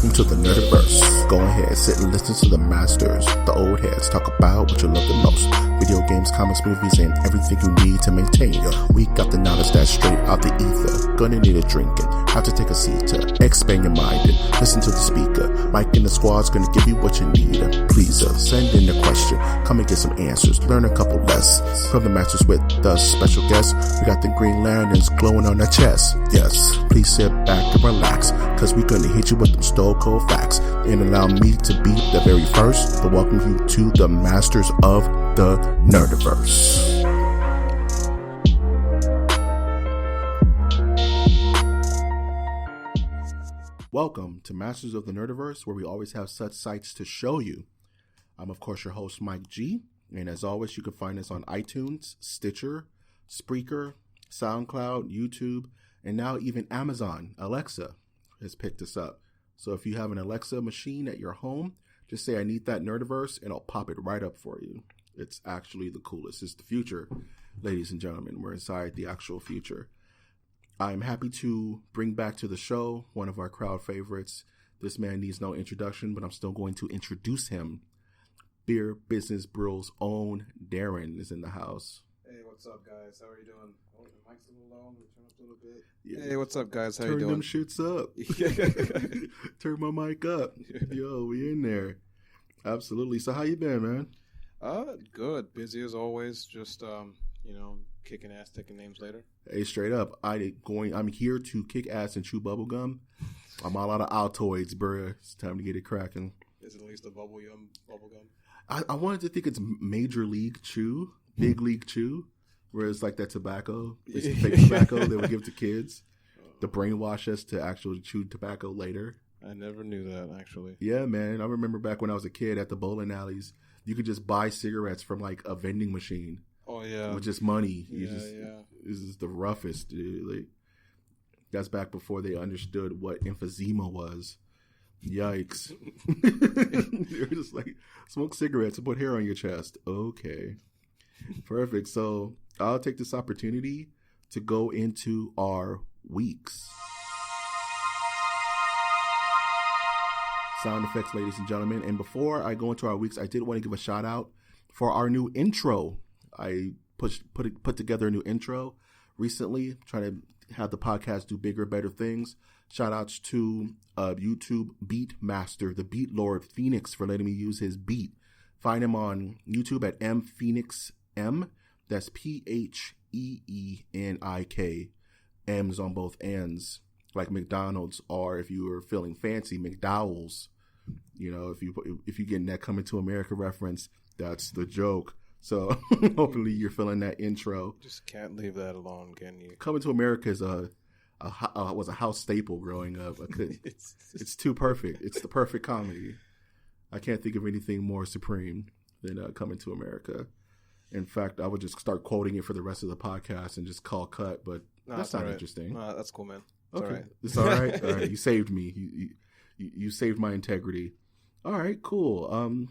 Welcome to the Nerdiverse. Go ahead, sit and listen to the masters, the old heads, talk about what you love the most. Video games, comics, movies, and everything you need to maintain. We got the knowledge that's straight out the ether. Gonna need a drink and have to take a seat to expand your mind and listen to the speaker. Mike and the squad's gonna give you what you need. Please send in a question, come and get some answers, learn a couple lessons from the masters with the special guests. We got the Green Lanterns glowing on their chest. Yes, please sit back and relax, cause we gonna hit you with them stone cold facts. And allow me to be the very first to welcome you to the masters of the Nerdiverse. Welcome to Masters of the Nerdiverse, where we always have such sights to show you. I'm, of course, your host, Mike G. And as always, you can find us on iTunes, Stitcher, Spreaker, SoundCloud, YouTube, and now even Amazon. Alexa has picked us up. So if you have an Alexa machine at your home, just say, I need that Nerdiverse, and I'll pop it right up for you. It's actually the coolest. It's the future, ladies and gentlemen. We're inside the actual future. I'm happy to bring back to the show one of our crowd favorites. This man needs no introduction, but I'm still going to introduce him. Beer Business Brew's own Darren is in the house. Hey, what's up, guys? How are you doing? Oh, the mic's a little low. Let me turn up a little bit. Yeah. Hey, what's up, guys? How Turn you doing? them shits up. Turn my mic up. Yo, we in there. Absolutely. So how you been, man? Good. Busy as always. Just, kicking ass, taking names later. Hey, straight up, I'm here to kick ass and chew bubblegum. I'm all out of Altoids, bruh. It's time to get it cracking. Is it at least a bubblegum? I wanted to think it's Major League Chew, Big League Chew, where it's like that tobacco. It's fake tobacco they would give to kids to brainwash us to actually chew tobacco later. I never knew that, actually. Yeah, man. I remember back when I was a kid at the bowling alleys, you could just buy cigarettes from like a vending machine. Oh, yeah. With just money. Yeah. This is the roughest, dude. Like, that's back before they understood what emphysema was. Yikes. You're just like, smoke cigarettes and put hair on your chest. Okay. Perfect. So I'll take this opportunity to go into our weeks. Sound effects, ladies and gentlemen. And before I go into our weeks, I did want to give a shout out for our new intro. I put together a new intro recently, trying to have the podcast do bigger, better things. Shout outs to YouTube Beat Master, the Beat Lord Phoenix, for letting me use his beat. Find him on YouTube at MPhoenixM. That's PHEENIK. M's on both ends, like McDonald's, or if you were feeling fancy, McDowell's. You know, if you getting that Coming to America reference, that's the joke. So hopefully you're feeling that intro. Just can't leave that alone, can you? Coming to America is was a house staple growing up. It's too perfect. It's the perfect comedy. I can't think of anything more supreme than Coming to America. In fact, I would just start quoting it for the rest of the podcast and just call cut. But that's not interesting. No, that's cool, man. Okay, all right. It's all right. All right, you saved me. You saved my integrity. All right, cool.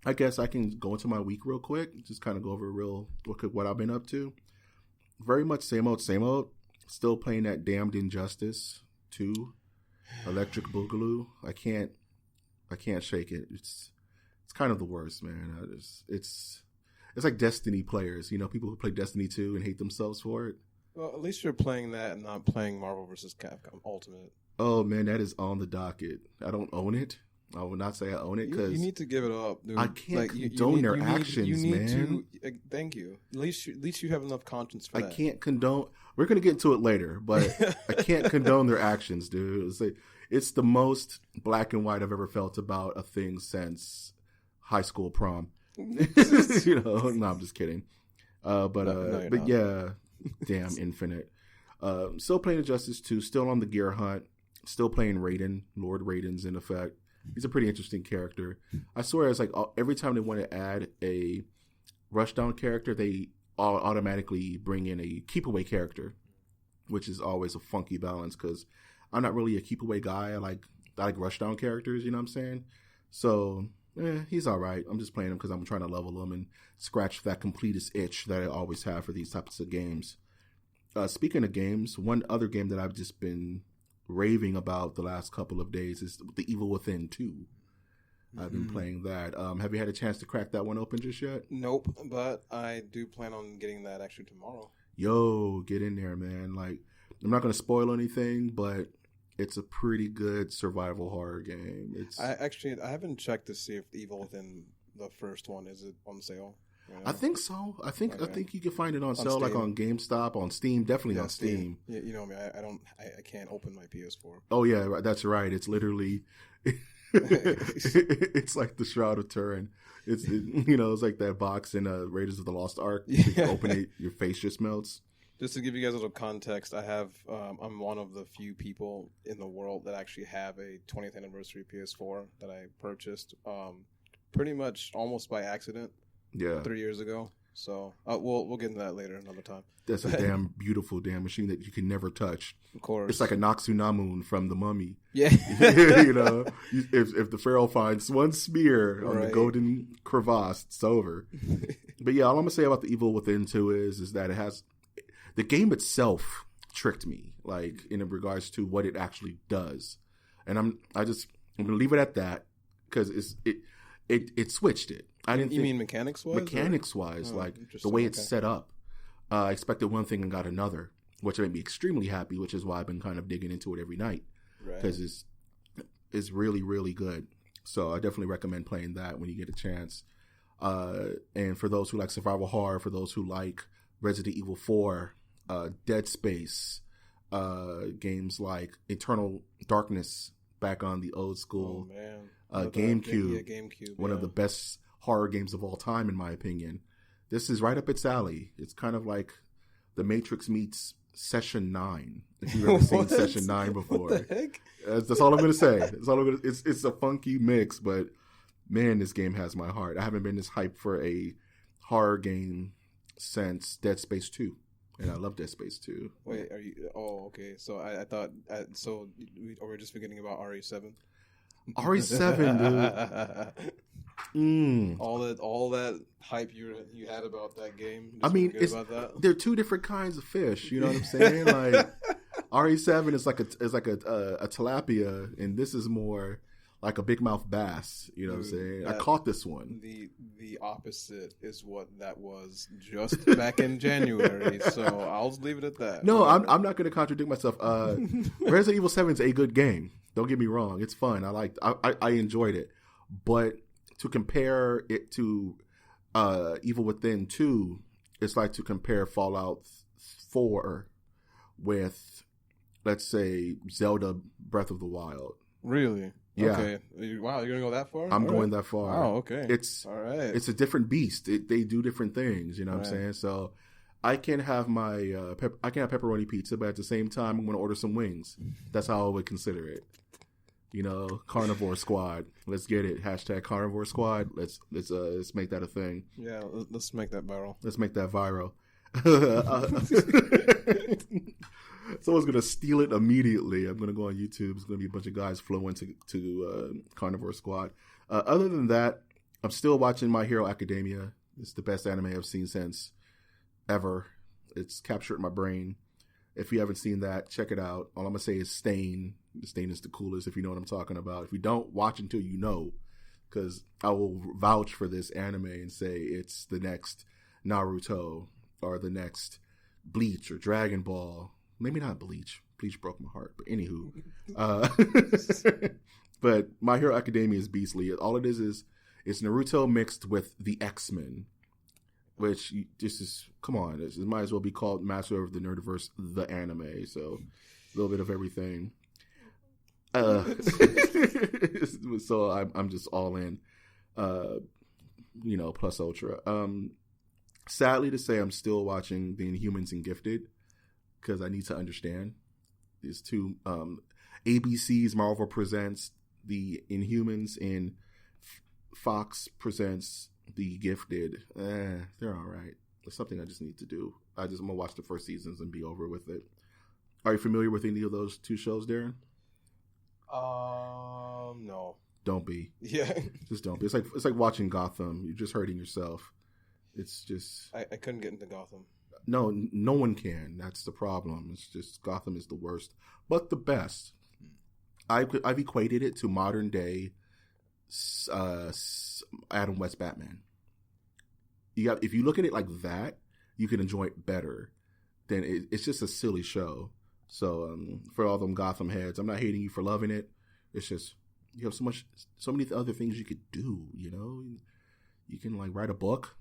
I guess I can go into my week real quick. Just kind of go over real quick what I've been up to. Very much same old, same old. Still playing that damned Injustice 2, Electric Boogaloo. I can't shake it. It's kind of the worst, man. It's like Destiny players. You know, people who play Destiny 2 and hate themselves for it. Well, at least you're playing that and not playing Marvel vs. Capcom Ultimate. Oh, man, that is on the docket. I don't own it. I will not say I own it because you need to give it up, dude. I can't condone their actions, man. Thank you. At least you have enough conscience for that. I can't condone. We're gonna get into it later, but I can't condone their actions, dude. It's the most black and white I've ever felt about a thing since high school prom. You know, no, I'm just kidding. But yeah, damn Infinite. Still playing Injustice 2. Still on the gear hunt. Still playing Raiden. Lord Raiden's in effect. He's a pretty interesting character. I swear, it's like every time they want to add a rushdown character, they automatically bring in a keep away character, which is always a funky balance because I'm not really a keep away guy. I like rushdown characters. You know what I'm saying? So he's all right. I'm just playing him because I'm trying to level him and scratch that completest itch that I always have for these types of games. Speaking of games, one other game that I've just been raving about the last couple of days is The Evil Within 2. I've been playing that. Have you had a chance to crack that one open just yet? Nope, but I do plan on getting that actually tomorrow. Yo, get in there, man. Like, I'm not going to spoil anything, but it's a pretty good survival horror game. I haven't checked to see if The Evil Within, the first one, is it on sale? You know? I think so. I think you can find it on sale, like on GameStop, on Steam. Definitely on Steam. Yeah, you know me. I can't open my PS4. Oh yeah, that's right. It's literally, it's like the Shroud of Turin. It's like that box in Raiders of the Lost Ark. You open it, your face just melts. Just to give you guys a little context, I'm one of the few people in the world that actually have a 20th anniversary PS4 that I purchased, pretty much almost by accident. Yeah, 3 years ago. So we'll get into that later another time. That's a damn beautiful damn machine that you can never touch. Of course, it's like a Noxunamun from The Mummy. Yeah, if the Pharaoh finds one smear on the golden crevasse, it's over. But yeah, all I'm gonna say about The Evil Within 2 is that it has the game itself tricked me, like in regards to what it actually does, and I'm gonna leave it at that because it switched it. I didn't. You mean mechanics wise? Mechanics wise, like the way it's set up. I expected one thing and got another, which made me extremely happy. Which is why I've been kind of digging into it every night because it's really really good. So I definitely recommend playing that when you get a chance. And for those who like survival horror, for those who like Resident Evil 4, Dead Space, games like Eternal Darkness back on the old school GameCube, GameCube, one of the best horror games of all time, in my opinion. This is right up its alley. It's kind of like The Matrix meets Session 9. If you've ever seen Session 9 before. What the heck? That's all I'm going to say. It's a funky mix, but man, this game has my heart. I haven't been this hyped for a horror game since Dead Space 2. And I love Dead Space 2. Wait, are you... Oh, okay. So I thought... So we're just forgetting about RE7? RE7, dude. All that hype you had about that game. I mean, they're two different kinds of fish. You know what I'm saying? Like RE7 is like a tilapia, and this is more like a big mouth bass. You know what I'm saying? I caught this one. The opposite is what that was just back in January. So I'll just leave it at that. No, I'm not going to contradict myself. Resident Evil 7 is a good game. Don't get me wrong; it's fun. I enjoyed it, but to compare it to Evil Within 2, it's like to compare Fallout 4 with, let's say, Zelda Breath of the Wild. Really? Yeah. Okay. Wow, you're gonna go that far? I'm going that far. Oh, okay. It's all right. It's a different beast. They do different things. You know what I'm saying? So I can have my I can have pepperoni pizza, but at the same time, I'm going to order some wings. That's how I would consider it. You know, Carnivore Squad. Let's get it. # Carnivore Squad. Let's make that a thing. Yeah, let's make that viral. Let's make that viral. Someone's gonna steal it immediately. I'm gonna go on YouTube. It's gonna be a bunch of guys flowing to Carnivore Squad. Other than that, I'm still watching My Hero Academia. It's the best anime I've seen since ever. It's captured my brain. If you haven't seen that, check it out. All I'm gonna say is Stain. Stain is the coolest, if you know what I'm talking about. If you don't, watch until you know, because I will vouch for this anime and say it's the next Naruto or the next Bleach or Dragon Ball. Maybe not Bleach. Bleach broke my heart, but anywho. But My Hero Academia is beastly. All it is it's Naruto mixed with the X-Men, which this is, come on, it might as well be called Master of the Nerdiverse, the anime. So a little bit of everything. So I'm just all in, plus ultra. Sadly to say, I'm still watching The Inhumans and Gifted because I need to understand these two. ABC's Marvel presents The Inhumans and Fox presents The Gifted. They're all right. It's something I just need to do. I'm gonna watch the first seasons and be over with it. Are you familiar with any of those two shows, Darren? No. Don't be. Yeah. Just don't be. It's like watching Gotham. You're just hurting yourself. It's just. I couldn't get into Gotham. No, no one can. That's the problem. It's just Gotham is the worst, but the best. I've equated it to modern day Adam West Batman. If you look at it like that, you can enjoy it better. Then it's just a silly show. So for all them Gotham heads, I'm not hating you for loving it. It's just you have so many other things you could do. You know, you can like write a book.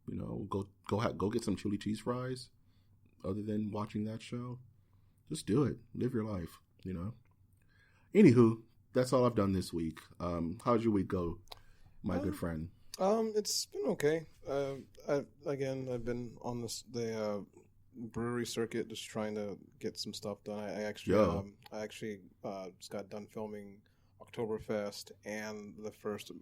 You know, go get some chili cheese fries. Other than watching that show, just do it. Live your life. You know. Anywho, that's all I've done this week. How'd your week go, my good friend? It's been okay. I've been on the brewery circuit, just trying to get some stuff done. I actually just got done filming Oktoberfest and the first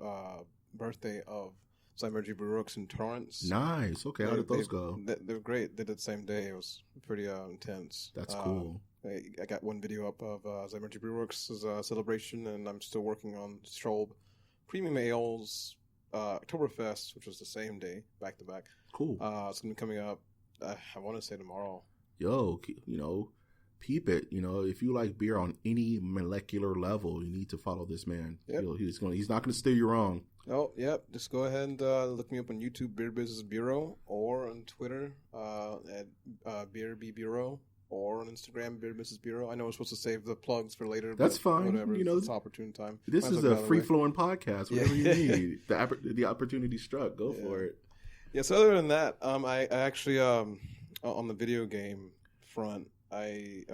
birthday of Zymergy Brewworks in Torrance. Nice. Okay, how did those go? They were great. They did the same day. It was pretty intense. That's cool. I got one video up of Zymergy Brewworks' celebration, and I'm still working on Strobe Premium Ales Oktoberfest, which was the same day, back to back. Cool. It's going to be coming up, I want to say tomorrow. Yo, you know, peep it. You know, if you like beer on any molecular level, you need to follow this man. Yep. He's not going to steer you wrong. Oh, yep. Just go ahead and look me up on YouTube, Beer Business Bureau, or on Twitter at Beer B Bureau. Or on Instagram, Beer Business Bureau. I know we're supposed to save the plugs for later. That's fine. Whatever. You know, it's opportune time. This is a free-flowing podcast. Whatever you need. The opportunity struck. Go for it. Yeah, so other than that, I actually, on the video game front, I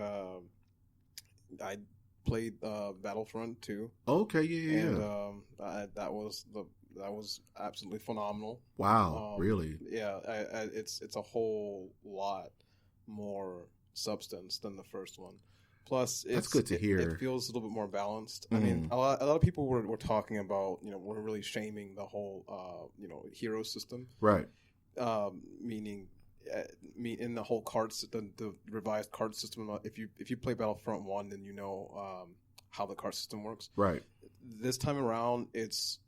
played Battlefront 2. Okay, yeah. And that was absolutely phenomenal. Wow, really? Yeah, it's a whole lot more substance than the first one. Plus, that's good to hear. It feels a little bit more balanced. I mean, a lot of people were talking about, we're really shaming the whole, hero system, right? Meaning, in the whole the revised card system. If you play Battlefront 1, then you know how the card system works. Right. This time around, it's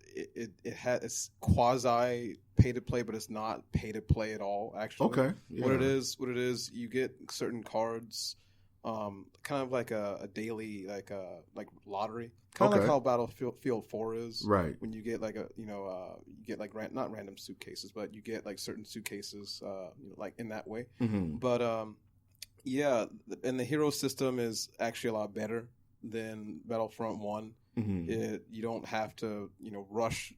quasi pay to play, but it's not pay to play at all. Actually, okay. Yeah. What it is, you get certain cards, kind of like a daily like lottery, kind of like how Battlefield 4 is. Right. When you get like you get like not random suitcases, but you get like certain suitcases, like in that way. Mm-hmm. But and the hero system is actually a lot better than Battlefront 1. Mm-hmm. You don't have to,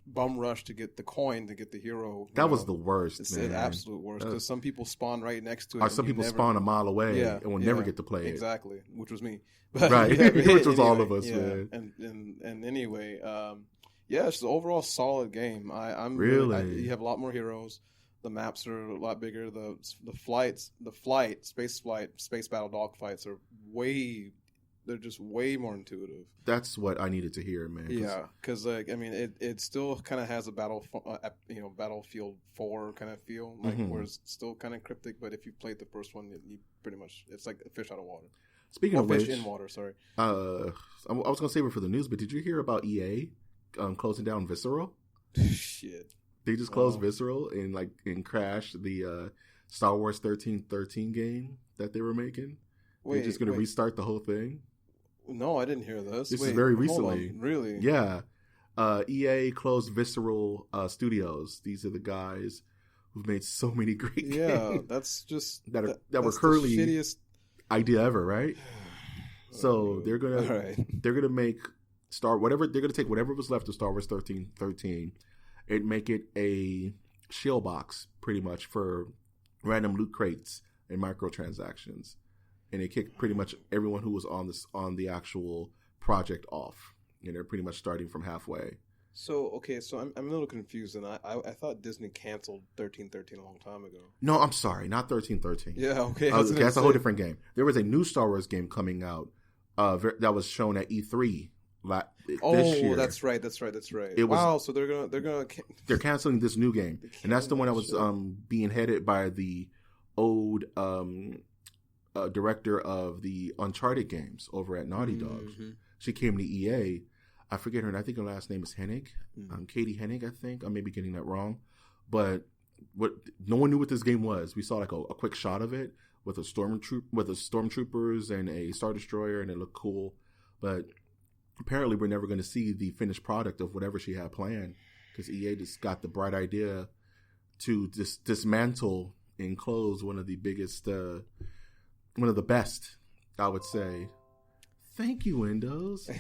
bum rush to get the coin to get the hero. That was the worst. It's the absolute worst because some people spawn right next to it. Or some people spawn a mile away and will never get to play it. Exactly, which was me. But, right, which was all of us, man. And anyway, it's an overall solid game. I'm really. You have a lot more heroes. The maps are a lot bigger. The space battle dogfights are they're just way more intuitive. That's what I needed to hear, man. Yeah, because it still kind of has a Battlefield 4 kind of feel, where it's still kind of cryptic. But if you played the first one, you pretty much it's like a fish out of water. Speaking of fish which, in water. Sorry. I was gonna save it for the news, but did you hear about EA closing down Visceral? Shit. They just closed Visceral and crashed the Star Wars 1313 game that they were making. They're just gonna restart the whole thing. No, I didn't hear this. This is very recently. Really? Yeah. EA closed Visceral Studios. These are the guys who've made so many great games. Yeah, that's just that were currently the shittiest idea ever, right? So they're gonna make they're gonna take whatever was left of Star Wars 1313 and make it a shield box pretty much for random loot crates and microtransactions. And it kicked pretty much everyone who was on the actual project off. And they're pretty much starting from halfway. So I'm a little confused, and I thought Disney canceled 1313 a long time ago. No, I'm sorry, not 1313. Yeah, okay. That's a whole different game. There was a new Star Wars game coming out that was shown at E3 this year. That's right. So they're canceling this new game, and that's the one that was being headed by the old director of the Uncharted games over at Naughty Dog. Mm-hmm. She came to EA. I forget her. I think her last name is Hennig. Katie Hennig, I think. I may be getting that wrong. But no one knew what this game was. We saw like a quick shot of it with a stormtroopers and a Star Destroyer, and it looked cool. But apparently, we're never going to see the finished product of whatever she had planned, because EA just got the bright idea to dismantle and close one of the best, I would say. Thank you, Windows.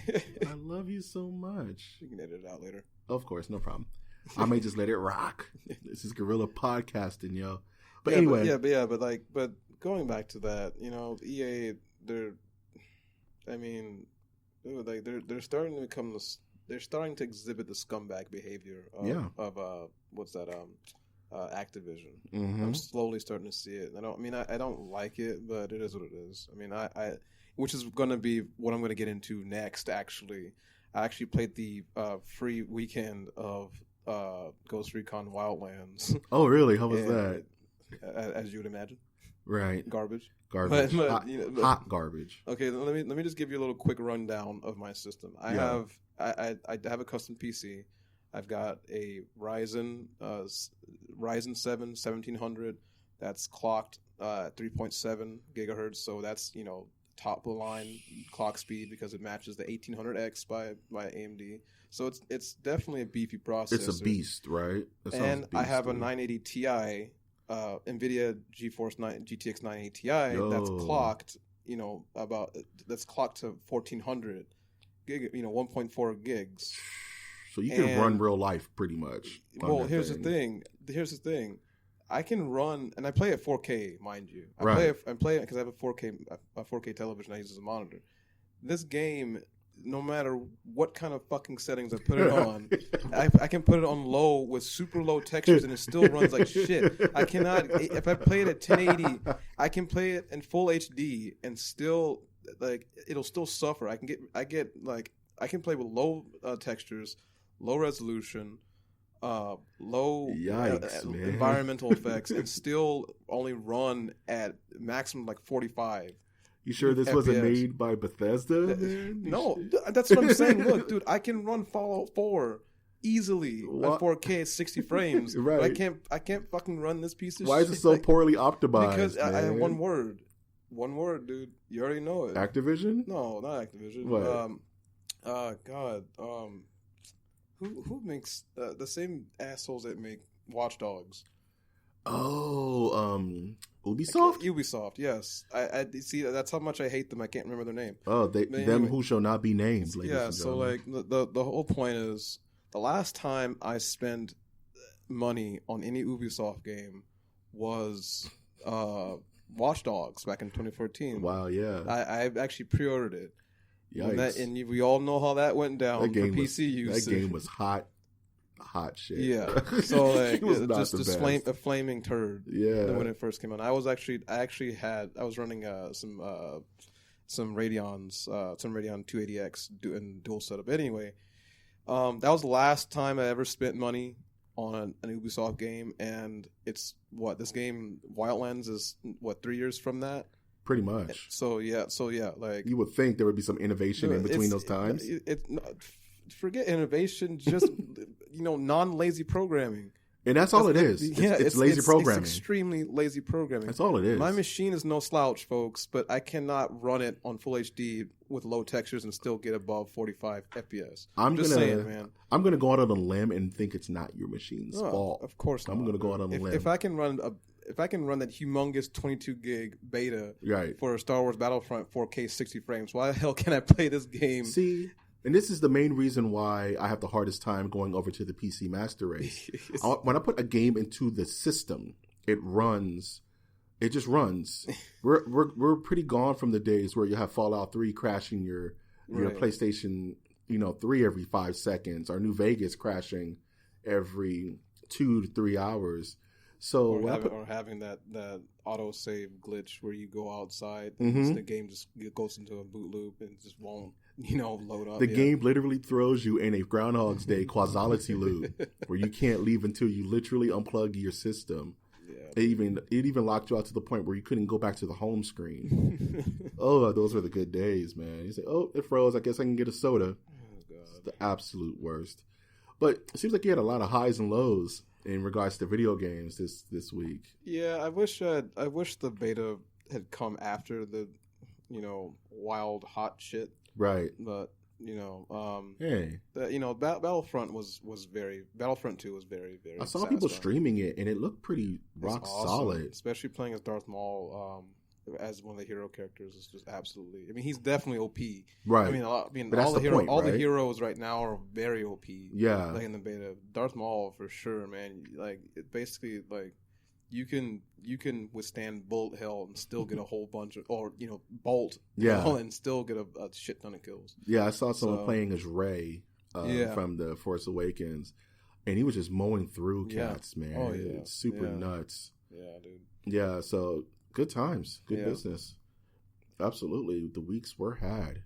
I love you so much. You can edit it out later. Of course, no problem. I may just let it rock. This is guerrilla podcasting, yo. But yeah, anyway, but going back to that, EA, they're starting to become they're starting to exhibit the scumbag behavior of Activision. Mm-hmm. I'm slowly starting to see it. I don't like it, but it is what it is. Which is going to be what I'm going to get into next. Actually, I actually played the free weekend of Ghost Recon Wildlands. Oh, really? How was that? As you would imagine, right? Garbage. But, hot garbage. Okay, let me just give you a little quick rundown of my system. I have a custom PC. I've got a Ryzen 7 1700 that's clocked 3.7 gigahertz. So that's top of the line clock speed because it matches the 1800X by AMD. So it's definitely a beefy processor. It's a beast, right? And I have a 980 Ti, NVIDIA GTX 980 Ti that's clocked, that's clocked to 1400 gig, 1.4 gigs. So you can run real life pretty much. Well, here's the thing. I can run, and I play at 4K, mind you. I play it because I have a 4K television I use as a monitor. This game, no matter what kind of fucking settings I put it on, I can put it on low with super low textures, and it still runs like shit. I cannot. If I play it at 1080, I can play it in full HD, and still it'll still suffer. I can play with low textures, low resolution. Low environmental effects and still only run at maximum 45. You sure this FPS wasn't made by Bethesda? No, that's what I'm saying. Look, dude, I can run Fallout 4 easily at 4K at 60 frames. Right. But I can't fucking run this piece of shit. Why is it so poorly optimized? Because I have one word, dude. You already know it. Activision? No, not Activision. What? Who makes the same assholes that make Watch Dogs? Oh, Ubisoft? Ubisoft, yes. I see. That's how much I hate them. I can't remember their name. Oh, them who shall not be named. Yeah. So the whole point is the last time I spent money on any Ubisoft game was Watch Dogs back in 2014. Wow. Yeah. I actually pre-ordered it. Yikes. And we all know how that went down for PC use. That game was hot shit. Yeah. So a flaming turd. Yeah. When it first came out, I was running some Radeons, some Radeon 280X in dual setup. Anyway, that was the last time I ever spent money on an Ubisoft game, and it's this game Wildlands is 3 years from that. Pretty much. So yeah, you would think there would be some innovation in between those times. Forget innovation, just non-lazy programming. And that's all it is. It's lazy programming. It's extremely lazy programming. That's all it is. My machine is no slouch, folks, but I cannot run it on full HD with low textures and still get above 45 FPS. I'm saying, man. I'm gonna go out on a limb and think it's not your machine's fault. Of course not. I'm gonna go out on a limb. If I can run that humongous 22 gig beta for a Star Wars Battlefront 4K 60 frames, why the hell can I play this game? See, and this is the main reason why I have the hardest time going over to the PC Master Race. When I put a game into the system, it just runs. We're pretty gone from the days where you have Fallout 3 crashing your PlayStation 3 every 5 seconds, or New Vegas crashing every 2 to 3 hours. So or having that auto save glitch where you go outside and the game just goes into a boot loop and just won't load up. The game literally throws you in a Groundhog's Day causality loop where you can't leave until you literally unplug your system. Yeah. It even locked you out to the point where you couldn't go back to the home screen. Oh, those were the good days, man. You say, oh, it froze. I guess I can get a soda. Oh, God. It's the absolute worst. But it seems like you had a lot of highs and lows in regards to video games this week. Yeah, I wish the beta had come after the, wild hot shit. Right. But Battlefront Battlefront 2 was very, very. I saw people streaming it, and it looked pretty rock solid. Especially playing as Darth Maul, as one of the hero characters is just absolutely. I mean, he's definitely OP. Right. All the heroes right now are very OP. Yeah. Like in the beta, Darth Maul for sure, man. Like it basically like. You can withstand bullet hell and still get a whole bunch of, bolt hell and still get a shit ton of kills. Yeah, I saw someone playing as Rey from The Force Awakens, and he was just mowing through cats, man. Oh, yeah. It's super nuts. Yeah, dude. Yeah, so good times, good business. Absolutely, the weeks were had.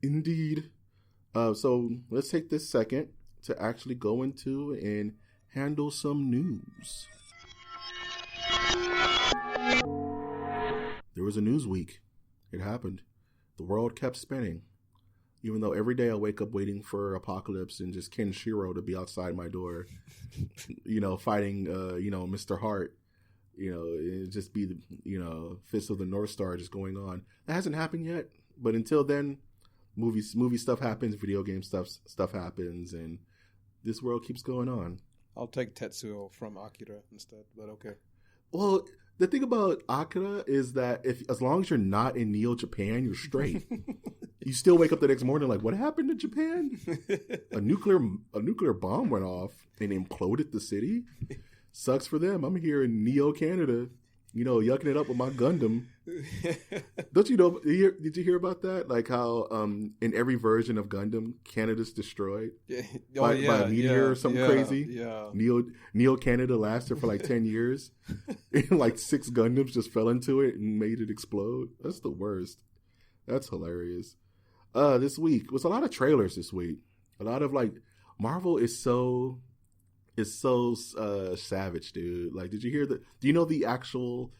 Indeed. So let's take this second to actually go into and handle some news. There was a news week. It happened. The world kept spinning. Even though every day I wake up waiting for Apocalypse and just Kenshiro to be outside my door, fighting, Mr. Hart, it just be the, Fist of the North Star just going on. That hasn't happened yet. But until then, movie stuff happens, video game stuff happens, and this world keeps going on. I'll take Tetsuo from Akira instead, but okay. Well, the thing about Akira is that as long as you're not in Neo Japan, you're straight. You still wake up the next morning like, what happened to Japan? A nuclear bomb went off and imploded the city. Sucks for them. I'm here in Neo Canada, yucking it up with my Gundam. Don't you know? Did you hear about that? Like how in every version of Gundam, Canada's destroyed by a meteor or something crazy. Yeah. Neo Canada lasted for like 10 years, and like 6 Gundams just fell into it and made it explode. That's the worst. That's hilarious. This week was a lot of trailers. This week, a lot of Marvel is so savage, dude. Like, did you hear do you know the actual?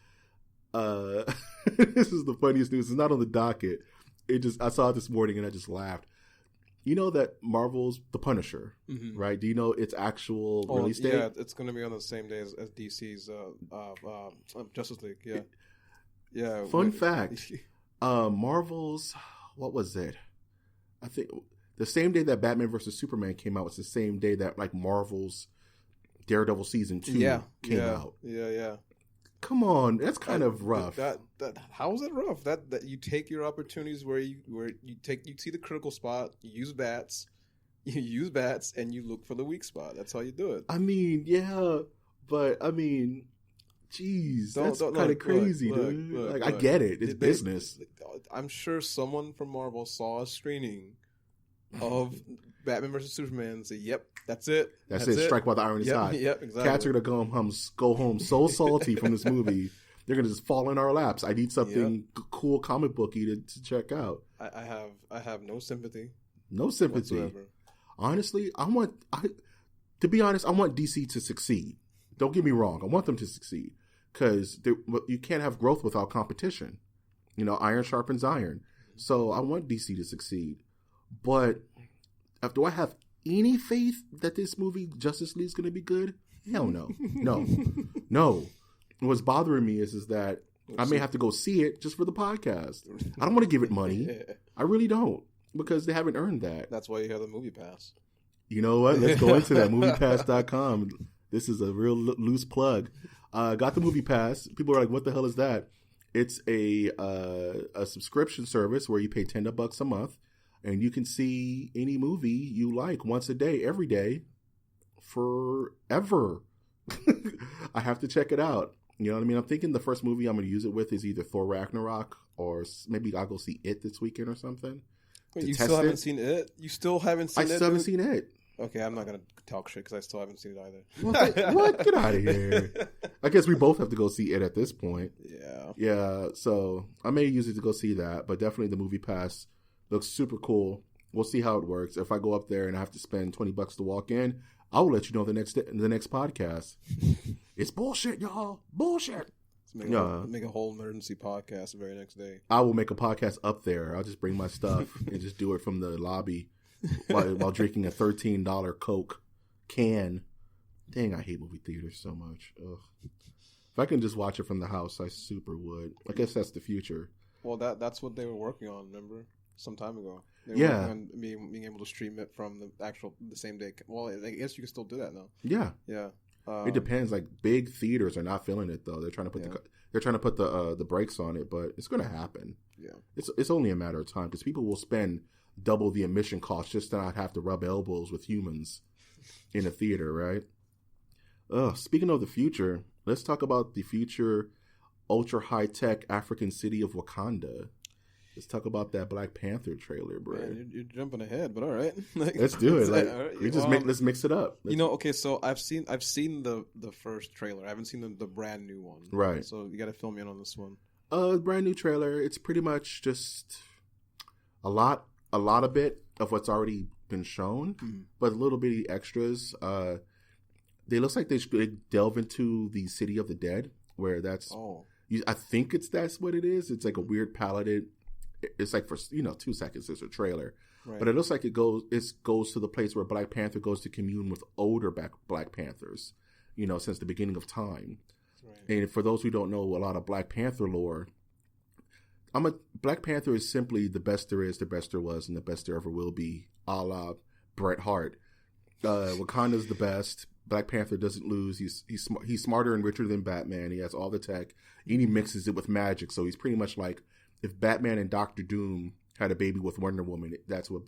This is the funniest news. It's not on the docket. I saw it this morning and I just laughed. You know that Marvel's The Punisher, right? Do you know its actual release date? Yeah, it's going to be on the same day as DC's Justice League. Yeah, yeah. Fun fact: Marvel's, what was it? I think the same day that Batman vs Superman came out was the same day that Marvel's Daredevil season 2 came out. Yeah. Come on, that's kind of rough. How is that rough? That you take your opportunities where you see the critical spot, you use bats, and you look for the weak spot. That's how you do it. I mean, yeah, but I mean, geez, that's kind of crazy, dude. Look, I get it. It's business. I'm sure someone from Marvel saw a screening of Batman vs Superman and say, "Yep, that's it. That's it. Strike while the iron is hot." Yep, exactly. Cats are gonna go home so salty from this movie. They're gonna just fall in our laps. I need something cool, comic booky to check out. I have no sympathy. No sympathy. Whatsoever. Honestly, to be honest, I want DC to succeed. Don't get me wrong. I want them to succeed because you can't have growth without competition. Iron sharpens iron. So I want DC to succeed. But do I have any faith that this movie, Justice League, is going to be good? Hell no. No. What's bothering me is that I may have to go see it just for the podcast. I don't want to give it money. I really don't, because they haven't earned that. That's why you have the Movie Pass. You know what? Let's go into that. MoviePass.com. This is a real loose plug. Got the Movie Pass. People are like, what the hell is that? It's a subscription service where you pay $10 a month. And you can see any movie you like once a day, every day, forever. I have to check it out. You know what I mean? I'm thinking the first movie I'm going to use it with is either Thor Ragnarok or maybe I'll go see It this weekend or something. Wait, you still haven't seen It? You still haven't seen It? I still haven't seen It. Okay, I'm not going to talk shit because I still haven't seen it either. What? Get out of here. I guess we both have to go see It at this point. Yeah. Yeah, so I may use it to go see that, but definitely the Movie Pass looks super cool. We'll see how it works. If I go up there and I have to spend $20 to walk in, I will let you know the next podcast. It's bullshit, y'all. Bullshit. Make a whole emergency podcast the very next day. I will make a podcast up there. I'll just bring my stuff and just do it from the lobby while drinking a $13 Coke can. Dang, I hate movie theaters so much. Ugh. If I can just watch it from the house, I super would. I guess that's the future. Well, that's what they were working on, remember? Some time ago. They were working on being able to stream it from the same day. Well, I guess you can still do that now. Yeah. Yeah. It depends. Like, big theaters are not feeling it, though. They're trying to put the brakes on it, but it's going to happen. Yeah. It's only a matter of time because people will spend double the admission cost just to not have to rub elbows with humans in a theater, right? Speaking of the future, let's talk about the future ultra high-tech African city of Wakanda. Let's talk about that Black Panther trailer, bro. Man, you're jumping ahead, but all right. Let's do it. Right. Let's mix it up. Okay. So I've seen the first trailer. I haven't seen the brand new one. Right. So you got to fill me in on this one. Brand new trailer. It's pretty much just a lot of bit of what's already been shown, but a little bitty extras. They looks like they delve into the City of the Dead, where that's. Oh. I think that's what it is. It's like a weird paladin. It's like for 2 seconds there's a trailer, right. But it looks like it goes to the place where Black Panther goes to commune with older Black Panthers, since the beginning of time. Right. And for those who don't know a lot of Black Panther lore, Black Panther is simply the best there is, the best there was, and the best there ever will be, a la Bret Hart. Wakanda's the best. Black Panther doesn't lose. He's smarter and richer than Batman. He has all the tech, and he mixes it with magic. So he's pretty much like if Batman and Dr. Doom had a baby with Wonder Woman. That's what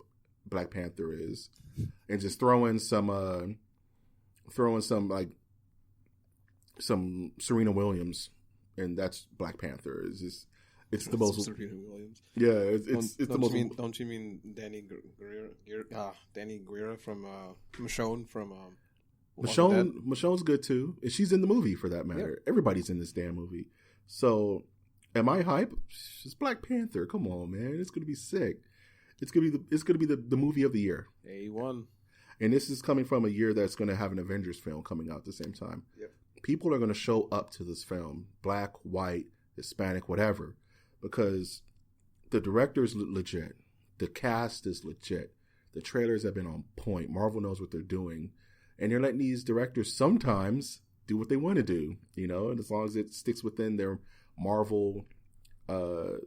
Black Panther is, and just throw in some Serena Williams, and that's Black Panther. It's the most Serena Williams. Yeah, it's the most. Don't you mean Danny Guerra from Michonne from? Michonne's good too, and she's in the movie for that matter. Yeah. Everybody's in this damn movie. So, am I hype? It's Black Panther. Come on, man, it's gonna be sick. It's gonna be the movie of the year. A1. And this is coming from a year that's gonna have an Avengers film coming out at the same time. Yep. People are gonna show up to this film, black, white, Hispanic, whatever, because the director is legit, the cast is legit, the trailers have been on point. Marvel knows what they're doing. And they're letting these directors sometimes do what they want to do, and as long as it sticks within their Marvel, I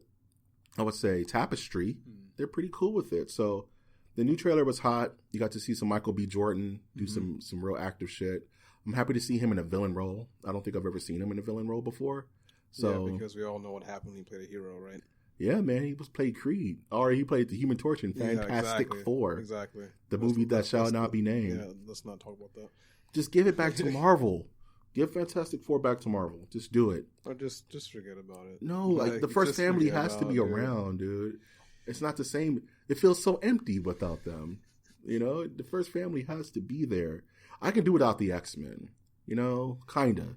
would say, tapestry, they're pretty cool with it. So the new trailer was hot. You got to see some Michael B. Jordan do some real active shit. I'm happy to see him in a villain role. I don't think I've ever seen him in a villain role before. So, yeah, because we all know what happened when he played a hero, right? Yeah, man, he played Creed, or he played the Human Torch in Fantastic Four. Exactly. The movie that shall not be named. Yeah, let's not talk about that. Just give it back to Marvel. Give Fantastic Four back to Marvel. Just do it. Or just forget about it. No, like the first family has to be around, dude. It's not the same. It feels so empty without them. The first family has to be there. I can do without the X-Men. Kinda.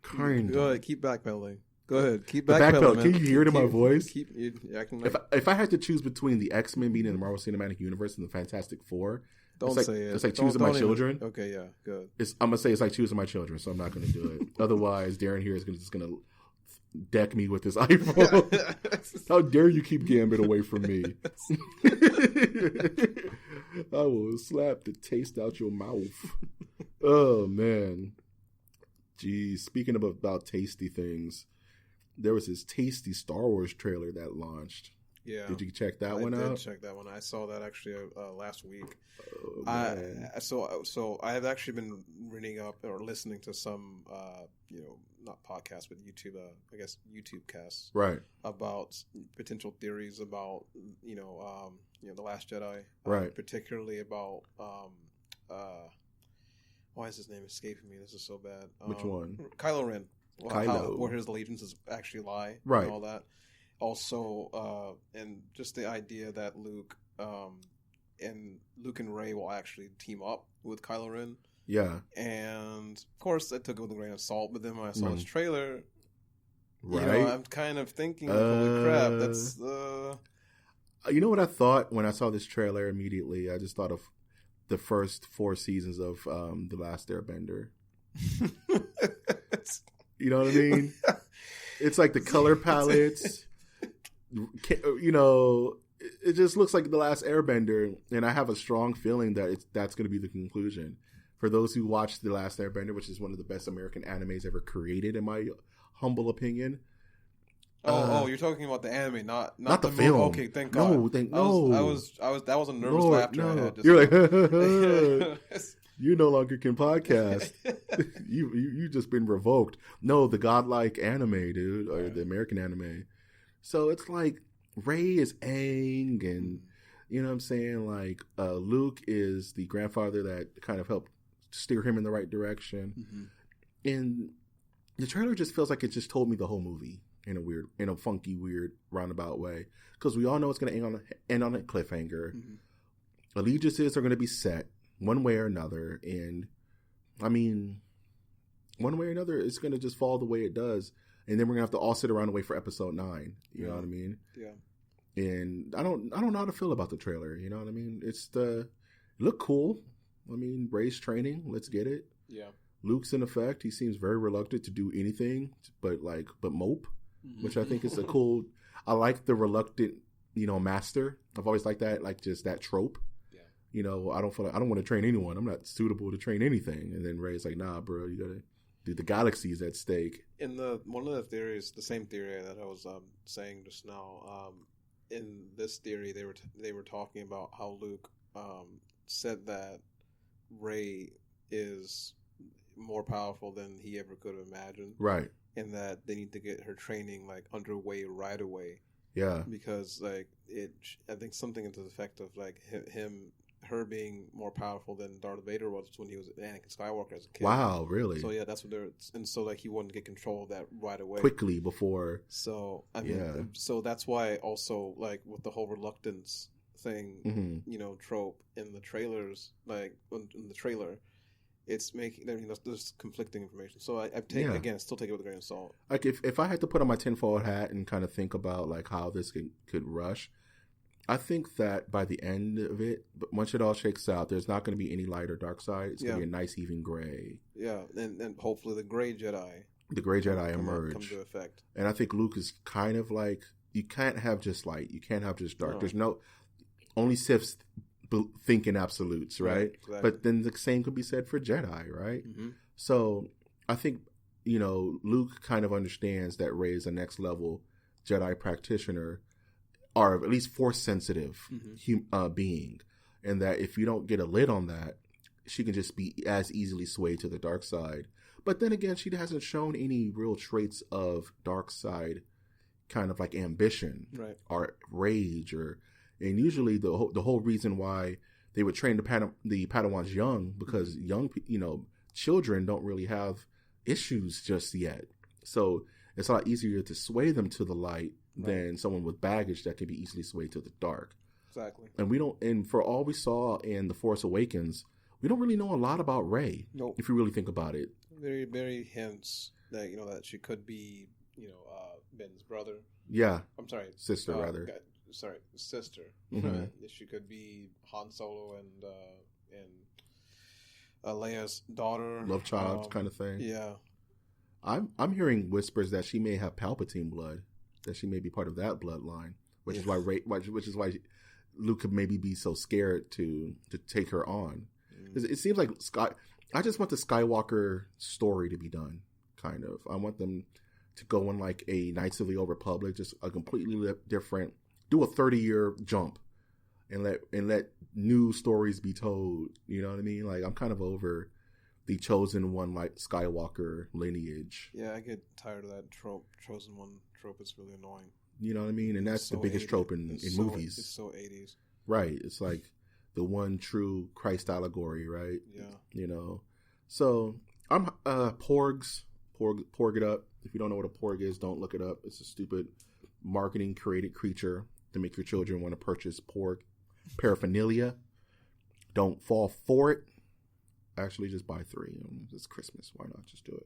Go ahead, keep backpedaling. Go ahead, keep backpedaling. Can you hear it in my voice? Keep acting like... If I had to choose between the X-Men being in the Marvel Cinematic Universe and the Fantastic Four, don't say it. It's like choosing my children. Okay, yeah, good. I'm gonna say it's like choosing my children, so I'm not gonna do it. Otherwise, Darren here is just gonna deck me with his iPhone. How dare you keep Gambit away from me? I will slap the taste out your mouth. Oh man. Geez, speaking about tasty things, there was this tasty Star Wars trailer that launched. Yeah. Did you check that one out? I did check that one. I saw that actually last week. Oh, so I have actually been reading up or listening to some, not podcasts, but YouTube, I guess YouTube casts. Right. About potential theories about, The Last Jedi. Right. Particularly about, why is his name escaping me? This is so bad. Which one? Kylo Ren. Where his allegiances actually lie. Right. And all that. Also, and just the idea that Luke and Rey will actually team up with Kylo Ren. Yeah. And of course, I took it with a grain of salt. But then when I saw this trailer, right, I'm kind of thinking, holy crap, that's. You know what I thought when I saw this trailer immediately? I just thought of the first 4 seasons of The Last Airbender. You know what I mean? It's like the color palettes. It just looks like The Last Airbender, and I have a strong feeling that that's going to be the conclusion. For those who watched The Last Airbender, which is one of the best American animes ever created, in my humble opinion. You're talking about the anime, not the film. Okay, thank God. No. That was a nervous laughter I had. You're like, you no longer can podcast. you just been revoked. No, the godlike anime, dude, or the American anime. So it's like Ray is Aang, and you know what I'm saying? Like Luke is the grandfather that kind of helped steer him in the right direction. Mm-hmm. And the trailer just feels like it just told me the whole movie in a funky, weird, roundabout way. Because we all know it's going to end on a cliffhanger. Mm-hmm. Allegiances are going to be set one way or another. And, I mean, one way or another, it's going to just fall the way it does. And then we're going to have to all sit around and wait for episode 9. You know what I mean? Yeah. And I don't know how to feel about the trailer. You know what I mean? It look cool. I mean, Ray's training. Let's get it. Yeah. Luke's in effect. He seems very reluctant to do anything but mope, which I think is a cool. I like the reluctant, master. I've always liked that, like just that trope. Yeah. I don't want to train anyone. I'm not suitable to train anything. And then Ray's like, nah, bro, you gotta do. The galaxy's at stake. In one of the theories, the same theory that I was saying just now. In this theory, they were talking about how Luke said that Ray is more powerful than he ever could have imagined. Right. And that they need to get her training like underway right away. Yeah. Because like I think something to the effect of like her being more powerful than Darth Vader was when he was Anakin Skywalker as a kid. Wow, really? So yeah, that's what and so like he wanted to get control of that right away. Quickly before. So I mean, so that's why also like with the whole reluctance thing, trope in the trailers, like in the trailer, it's making there's conflicting information. So I still take it with a grain of salt. Like if I had to put on my tinfoil hat and kind of think about like how this could rush, I think that by the end of it, once it all shakes out, there's not going to be any light or dark side. It's going to be a nice even gray. Yeah, and hopefully the gray Jedi. The gray Jedi emerge. Come to effect. And I think Luke is kind of like, you can't have just light. You can't have just dark. No. There's only Siths think in absolutes, right? Exactly. But then the same could be said for Jedi, right? Mm-hmm. So I think, Luke kind of understands that Rey is a next level Jedi practitioner, or at least force sensitive being. And that if you don't get a lid on that, she can just be as easily swayed to the dark side. But then again, she hasn't shown any real traits of dark side kind of like ambition or rage and usually the whole reason why they would train the Padawans young, because young children don't really have issues just yet. So it's a lot easier to sway them to the light than someone with baggage that can be easily swayed to the dark. Exactly. And for all we saw in The Force Awakens, we don't really know a lot about Rey. Nope. If you really think about it. Very, very hints that that she could be Ben's brother. Yeah. I'm sorry, sister rather. Sister. Mm-hmm. She could be Han Solo and Leia's daughter, love child kind of thing. Yeah. I'm hearing whispers that she may have Palpatine blood, that she may be part of that bloodline, which is why Luke could maybe be so scared to take her on. It seems like I just want the Skywalker story to be done, kind of. I want them to go on like a Knights of the Old Republic, just a completely different, do a 30-year jump and let new stories be told. You know what I mean? Like, I'm kind of over the chosen one, like Skywalker lineage. Yeah, I get tired of that trope. Chosen one trope is really annoying. You know what I mean? And that's the biggest 80s. Trope in movies. It's so 80s. Right. It's like the one true Christ allegory, right? Yeah. So I'm Porgs. Porg it up. If you don't know what a Porg is, don't look it up. It's a stupid marketing created creature to make your children want to purchase Porg paraphernalia. Don't fall for it. Actually, just buy 3. It's Christmas. Why not just do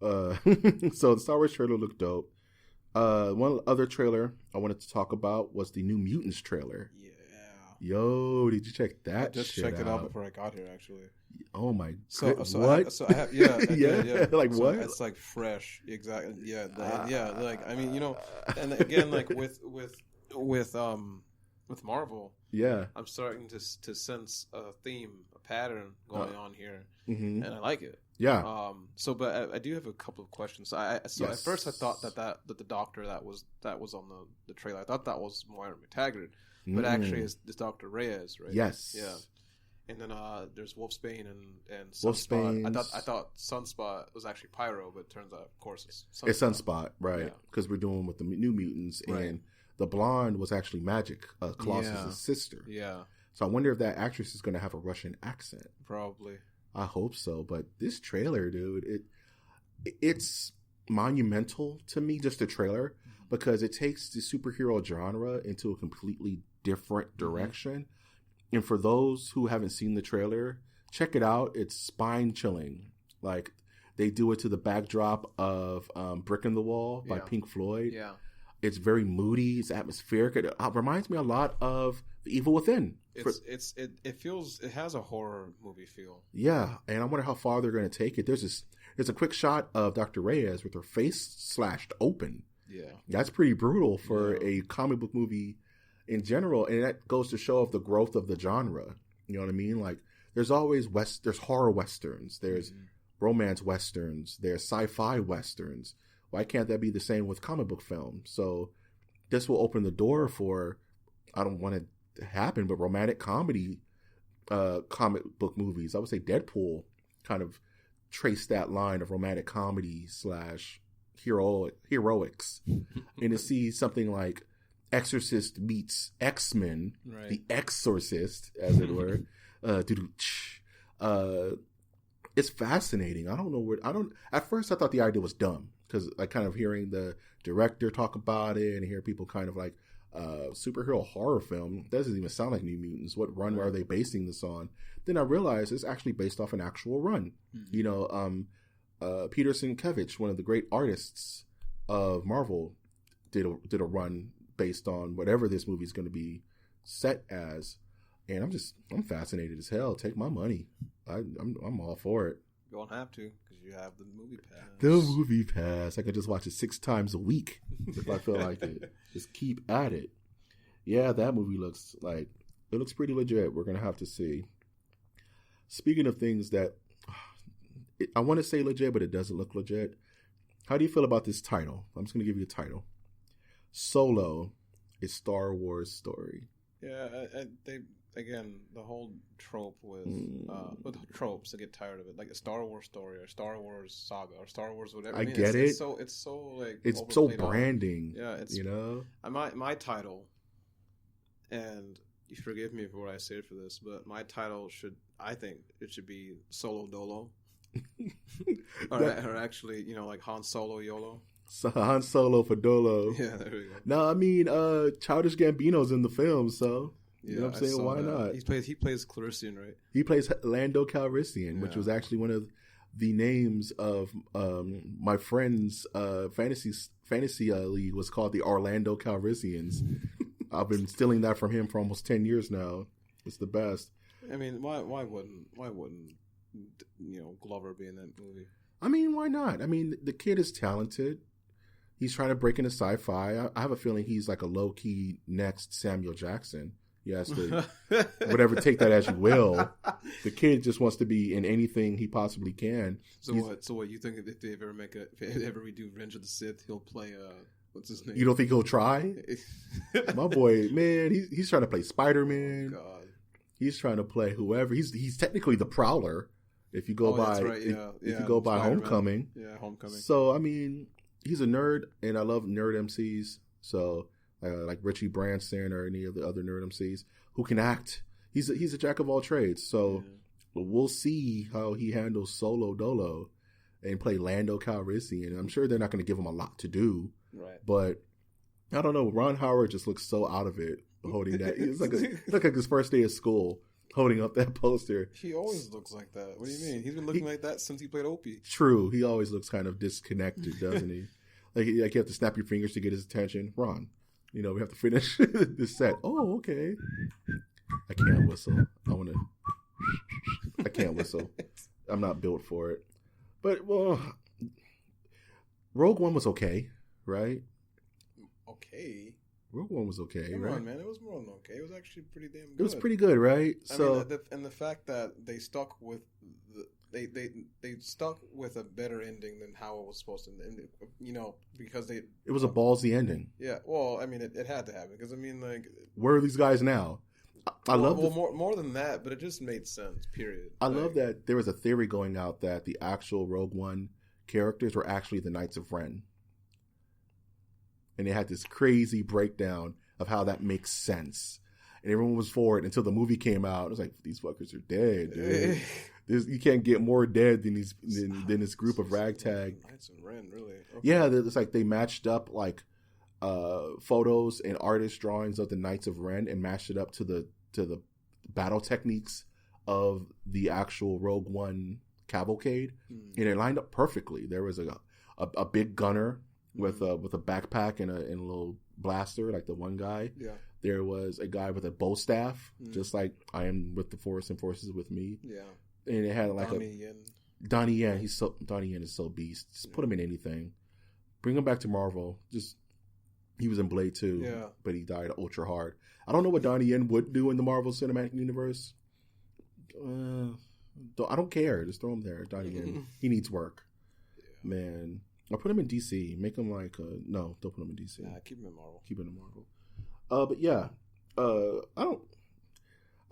it? So the Star Wars trailer looked dope. One other trailer I wanted to talk about was the New Mutants trailer. Yeah. Yo, did you check that? I just checked it out before I got here, actually. Oh my! So what? I have, yeah. Like so what? It's like fresh, exactly. Yeah, yeah. Like I mean, and again, like with with Marvel, I'm starting to sense a theme, a pattern going on here, and I like it. Yeah. But I do have a couple of questions. So at first I thought that the doctor that was on the trailer, I thought that was Moira McTaggart, but actually it's Dr. Reyes, right? Yes. Yeah. And then there's Wolfsbane and Sunspot. I thought Sunspot was actually Pyro, but it turns out, of course, it's Sunspot. It's Sunspot, right? Because we're doing with the New Mutants, and the blonde was actually Magic, Colossus' sister. Yeah. So I wonder if that actress is going to have a Russian accent. Probably. I hope so. But this trailer, dude, it's monumental to me, just the trailer, because it takes the superhero genre into a completely different direction. And for those who haven't seen the trailer, check it out. It's spine chilling. Like, they do it to the backdrop of Brick in the Wall by Pink Floyd. Yeah. It's very moody. It's atmospheric. It reminds me a lot of The Evil Within. It has a horror movie feel. Yeah, and I wonder how far they're going to take it. There's a quick shot of Dr. Reyes with her face slashed open. Yeah. That's pretty brutal for a comic book movie in general, and that goes to show of the growth of the genre. You know what I mean? Like, there's always there's horror westerns, there's romance westerns, there's sci-fi westerns. Why can't that be the same with comic book film? So this will open the door for, I don't want it to happen, but romantic comedy comic book movies. I would say Deadpool kind of traced that line of romantic comedy / heroics. And to see something like Exorcist meets X-Men, The Exorcist, as it were. It's fascinating. At first I thought the idea was dumb, because I kind of hearing the director talk about it and hear people kind of like, superhero horror film doesn't even sound like New Mutants. What run are they basing this on? Then I realized it's actually based off an actual run. You know, Peter Sienkiewicz, one of the great artists of Marvel, did a run based on whatever this movie is going to be set as, and I'm fascinated as hell. Take my money. I'm all for it. You don't have to, because you have the movie pass. The movie pass. I could just watch it 6 times a week if I feel like it. Just keep at it. Yeah, that movie looks pretty legit. We're gonna have to see. Speaking of things that I want to say legit, but it doesn't look legit. How do you feel about this title? I'm just gonna give you a title. Solo, a Star Wars story. Yeah, again, the whole trope with tropes, I get tired of it. Like a Star Wars story or Star Wars saga or Star Wars whatever. I get it. It's so like it's so branding. Yeah, it's, you know. My title, and you forgive me for what I say for this, but my title should be Solo Dolo, or actually, you know, like Han Solo YOLO. Han Solo for Dolo. Yeah, there we go. No, I mean, Childish Gambino's in the film, so you know what I'm saying? Why not? He plays Calrissian, right? He plays Lando Calrissian, which was actually one of the names of my friend's fantasy league was called the Orlando Calrissians. I've been stealing that from him for almost 10 years now. It's the best. I mean, why wouldn't Glover be in that movie? I mean, why not? I mean, the kid is talented. He's trying to break into sci-fi. I have a feeling he's like a low-key next Samuel Jackson. Yes, whatever, take that as you will. The kid just wants to be in anything he possibly can. So what? You think if they ever redo Revenge of the Sith, he'll play what's his name? You don't think he'll try? My boy, man, he's trying to play Spider-Man. Oh, God. He's trying to play whoever. He's technically the Prowler. If you go by, right. if you go by Homecoming. Yeah, Homecoming. So I mean, he's a nerd, and I love nerd MCs. So like Richie Branson or any of the other nerd MCs who can act. He's a jack of all trades. So we'll see how he handles Solo Dolo and play Lando Calrissian. I'm sure they're not going to give him a lot to do. Right. But I don't know. Ron Howard just looks so out of it holding that. It's like his first day of school, holding up that poster. He always looks like that. What do you mean? He's been looking like that since he played Opie. True. He always looks kind of disconnected, doesn't he? Like you have to snap your fingers to get his attention. Ron, we have to finish this set. Oh, okay. I can't whistle. I can't whistle. I'm not built for it. But, well, Rogue One was okay, right? Okay. Rogue One was okay, Come right? on, man, it was more than okay. It was actually pretty damn good. It was pretty good, right? I mean, and the fact that they stuck with they stuck with a better ending than how it was supposed to end. You know, because it was a ballsy ending. Yeah, well, I mean, it had to happen because I mean, like, where are these guys now? I love more than that, but it just made sense. Period. I love that there was a theory going out that the actual Rogue One characters were actually the Knights of Ren, and they had this crazy breakdown of how that makes sense, and everyone was for it until the movie came out. It was like, these fuckers are dead, dude. You can't get more dead than this group of ragtag Knights of Ren, really. Okay. Yeah, it's like they matched up like photos and artist drawings of the Knights of Ren and matched it up to the battle techniques of the actual Rogue One cavalcade, and it lined up perfectly. There was a big gunner with a backpack and a little blaster, like the one guy. Yeah. There was a guy with a bow staff, just like I am with the Force and Force is with me. Yeah. And it had like Donnie Yen. Donnie Yen is so beast. Just put him in anything. Bring him back to Marvel. He was in Blade 2, but he died ultra hard. I don't know what Donnie Yen would do in the Marvel Cinematic Universe. I don't care. Just throw him there. Donnie Yen. He needs work. Yeah. Man. I'll put him in DC. Make him like no, don't put him in DC. Nah, keep him in Marvel. Keep him in Marvel. But yeah.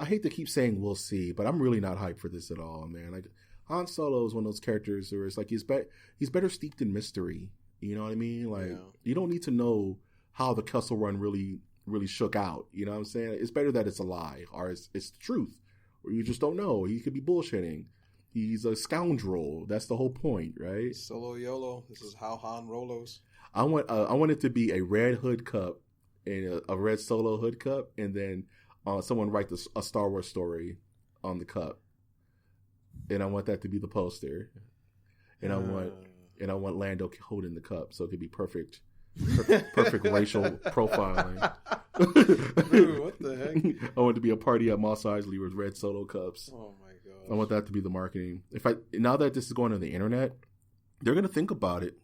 I hate to keep saying we'll see, but I'm really not hyped for this at all, man. Like, Han Solo is one of those characters where it's like he's better steeped in mystery. You know what I mean? Like, you don't need to know how the Kessel Run really shook out. You know what I'm saying? It's better that it's a lie or it's the truth, or you just don't know. He could be bullshitting. He's a scoundrel. That's the whole point, right? Solo YOLO. This is how Han Rolos. I want it to be a red hood cup and a red Solo hood cup, and then someone write a Star Wars story on the cup, and I want that to be the poster, and I want Lando holding the cup so it could be perfect racial profiling. Dude, what the heck? I want it to be a party at Mos Eisley with red Solo cups. Oh my god! I want that to be the marketing. Now that this is going on the internet, they're gonna think about it.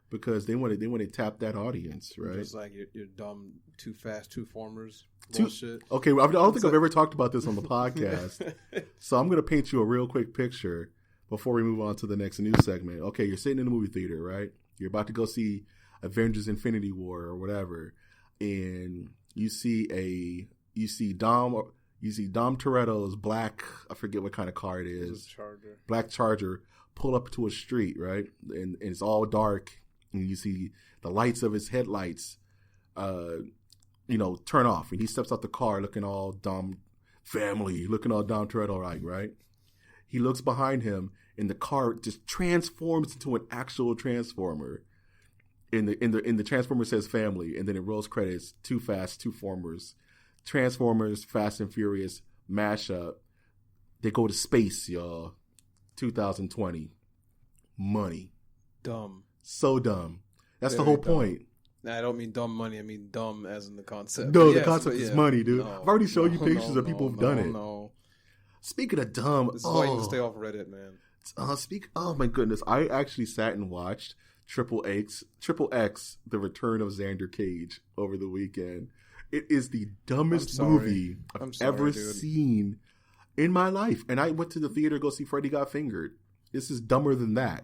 Because they want to tap that audience, right? Just like your dumb, too fast, two formers bullshit. Okay, I don't think I've ever talked about this on the podcast. So I'm going to paint you a real quick picture before we move on to the next news segment. Okay, you're sitting in the movie theater, right? You're about to go see Avengers Infinity War or whatever, and you see Dom Toretto's black, I forget what kind of car it is. Black Charger pull up to a street, right? And it's all dark. And you see the lights of his headlights, turn off. And he steps out the car looking all Dom Toretto like, right? He looks behind him, and the car just transforms into an actual Transformer. In the Transformer says family, and then it rolls credits. Too Fast, Two Formers, Transformers, Fast and Furious mashup. They go to space, y'all. 2020. Money. Dumb. So dumb. That's the whole point. Nah, I don't mean dumb money. I mean dumb as in the concept. No, the concept is money, dude. I've already shown you pictures of people who've done it. No. Speaking of dumb, this is why you stay off Reddit, man. Oh my goodness, I actually sat and watched Triple X, The Return of Xander Cage over the weekend. It is the dumbest movie I've ever seen in my life, and I went to the theater to go see Freddy Got Fingered. This is dumber than that.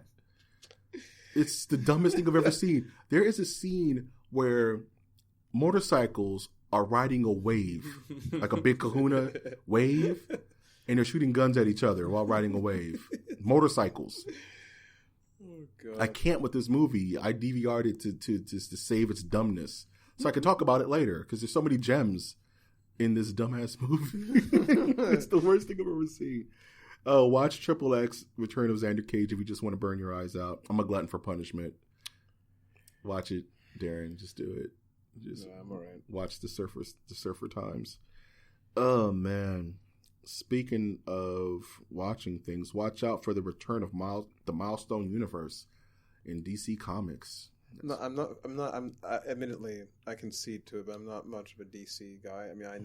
It's the dumbest thing I've ever seen. There is a scene where motorcycles are riding a wave, like a big kahuna wave, and they're shooting guns at each other while riding a wave. Motorcycles. Oh, God. I can't with this movie. I DVR'd it to save its dumbness. So I can talk about it later, because there's so many gems in this dumbass movie. It's the worst thing I've ever seen. Watch Triple X, Return of Xander Cage if you just want to burn your eyes out. I'm a glutton for punishment. Watch it, Darren. Just do it. I'm all right. Watch the Surfer Times. Oh, man. Speaking of watching things, watch out for the return of the Milestone Universe in DC Comics. No, admittedly, I concede to it, but I'm not much of a DC guy. I mean, I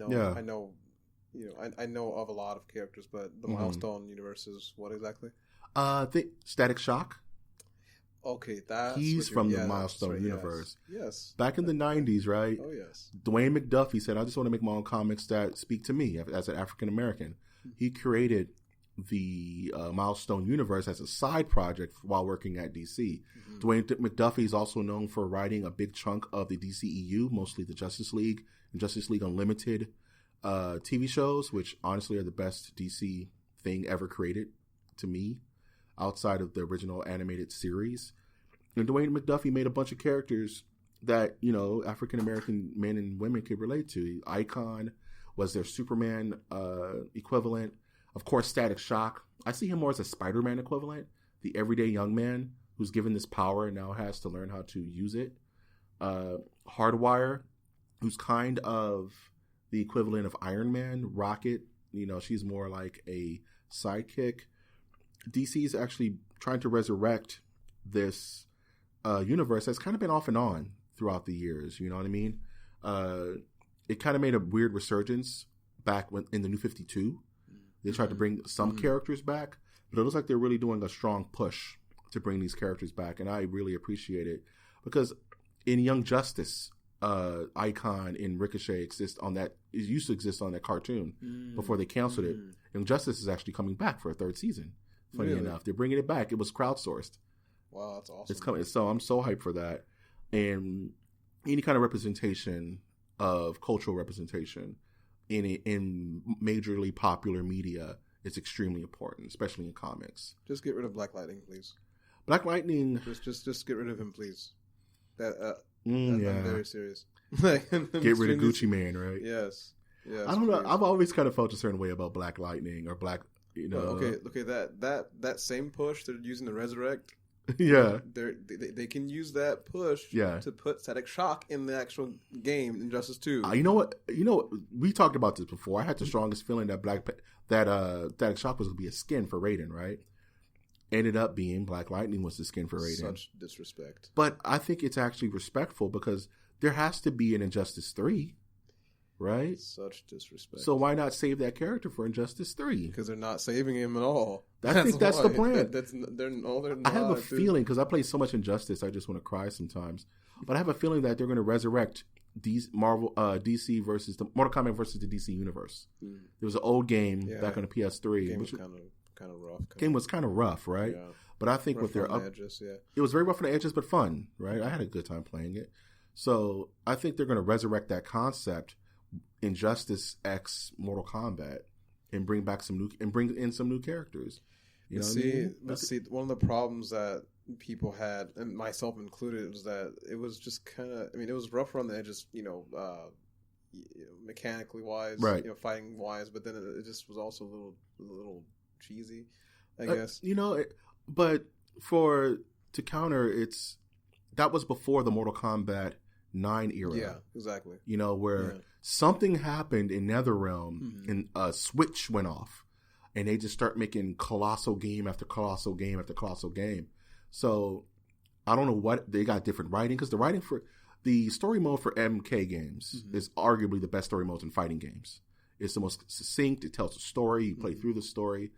know of a lot of characters, but the Milestone universe is what exactly? I think Static Shock. Okay, that's he's from the Milestone universe. Yes. Back in the 90s, right? Oh, yes. Dwayne McDuffie said, I just want to make my own comics that speak to me as an African American. He created the Milestone universe as a side project while working at DC. Dwayne McDuffie is also known for writing a big chunk of the DCEU, mostly the Justice League and Justice League Unlimited TV shows, which honestly are the best DC thing ever created to me, outside of the original animated series. And Dwayne McDuffie made a bunch of characters that, you know, African American men and women could relate to. Icon was their Superman equivalent. Of course, Static Shock. I see him more as a Spider-Man equivalent, the everyday young man who's given this power and now has to learn how to use it. Hardwire, who's kind of the equivalent of Iron Man. Rocket, you know, she's more like a sidekick. DC is actually trying to resurrect this universe that's kind of been off and on throughout the years. You know what I mean? It kind of made a weird resurgence back in the New 52. They tried to bring some characters back, but it looks like they're really doing a strong push to bring these characters back, and I really appreciate it because in Young Justice, Icon and Ricochet used to exist on that cartoon before they canceled it. Young Justice is actually coming back for a third season. Funny enough, they're bringing it back. It was crowdsourced. Wow, that's awesome. It's coming, so I'm so hyped for that. And any kind of representation of cultural representation in majorly popular media is extremely important, especially in comics. Just get rid of Black Lightning, please. Black Lightning. Just get rid of him, please. I'm very serious. Get rid of Gucci Man, right? Yes. I don't know. I've always kind of felt a certain way about Black Lightning or Black. You know. Okay. That same push they're using to resurrect. Yeah, they can use that push to put Static Shock in the actual game Injustice 2. You know what? We talked about this before. I had the strongest feeling that Static Shock was going to be a skin for Raiden, right? Ended up being Black Lightning was the skin for Raiden. Such disrespect. But I think it's actually respectful because there has to be an Injustice 3, right? Such disrespect. So why not save that character for Injustice 3? Because they're not saving him at all. I think that's the plan. They're not. I have a feeling, because I play so much Injustice, I just want to cry sometimes. But I have a feeling that they're going to resurrect DC versus the Mortal Kombat versus the DC universe. There was an old game back on the PS3. Game was kind of rough. Game was kind of rough, right? Yeah. But I think with their edges, it was very rough on the edges, but fun, right? I had a good time playing it. So I think they're going to resurrect that concept, Injustice X Mortal Kombat, and bring in some new characters. Let's see. One of the problems that people had, and myself included, was that it was just kind of. I mean, it was rougher on the edges, mechanically wise, right? Fighting wise, but then it just was also a little cheesy, I guess. But to counter, that was before the Mortal Kombat 9 era. Yeah, exactly. Where something happened in NetherRealm and a switch went off. And they just start making colossal game after colossal game after colossal game. So I don't know what they got different writing, because the writing for the story mode for MK games is arguably the best story modes in fighting games. It's the most succinct. It tells a story. You play through the story.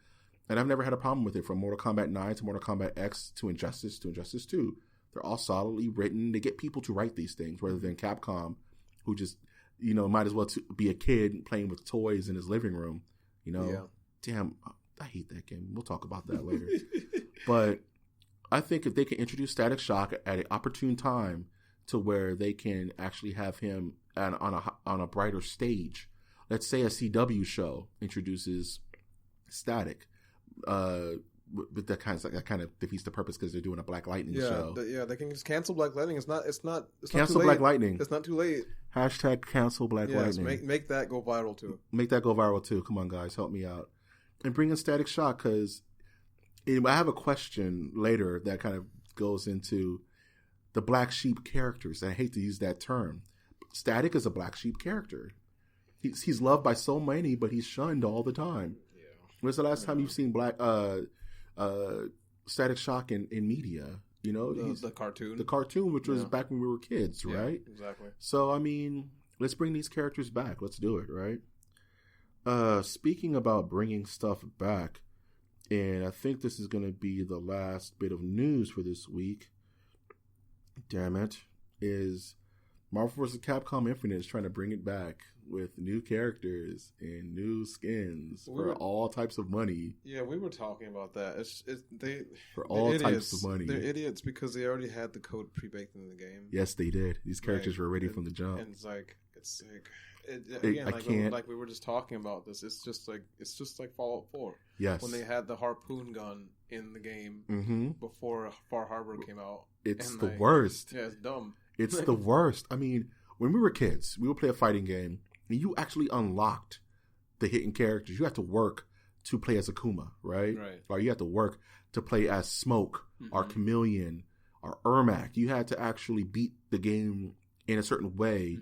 And I've never had a problem with it, from Mortal Kombat 9 to Mortal Kombat X to Injustice 2. They're all solidly written. They get people to write these things rather than Capcom, who just, might as well be a kid playing with toys in his living room, Yeah. Damn, I hate that game. We'll talk about that later. But I think if they can introduce Static Shock at an opportune time to where they can actually have him on a brighter stage, let's say a CW show introduces Static, but that kind of defeats the purpose because they're doing a Black Lightning show. They can just cancel Black Lightning. It's not cancel Black Lightning. It's not too late. # cancel Black Lightning. Make that go viral too. Make that go viral too. Come on, guys, help me out. And bring in Static Shock, because I have a question later that kind of goes into the black sheep characters. I hate to use that term. Static is a black sheep character. He's loved by so many, but he's shunned all the time. Yeah. When's the last time you've seen Static Shock in media? The cartoon. The cartoon, which was back when we were kids, right? Exactly. So, I mean, let's bring these characters back. Let's do it, right? Speaking about bringing stuff back, and I think this is going to be the last bit of news for this week. damn it, is Marvel vs. Capcom Infinite is trying to bring it back with new characters and new skins for all types of money. Yeah, we were talking about that. For all types of money. They're idiots because they already had the code pre-baked in the game. Yes, they did. These characters were ready from the jump. And like we were just talking about this. It's just like Fallout 4. Yes, when they had the harpoon gun in the game before Far Harbor came out. It's the worst. Yeah, it's dumb. It's the worst. I mean, when we were kids, we would play a fighting game, and you actually unlocked the hidden characters. You had to work to play as Akuma, right? Or you had to work to play as Smoke, or Chameleon, or Ermac. You had to actually beat the game in a certain way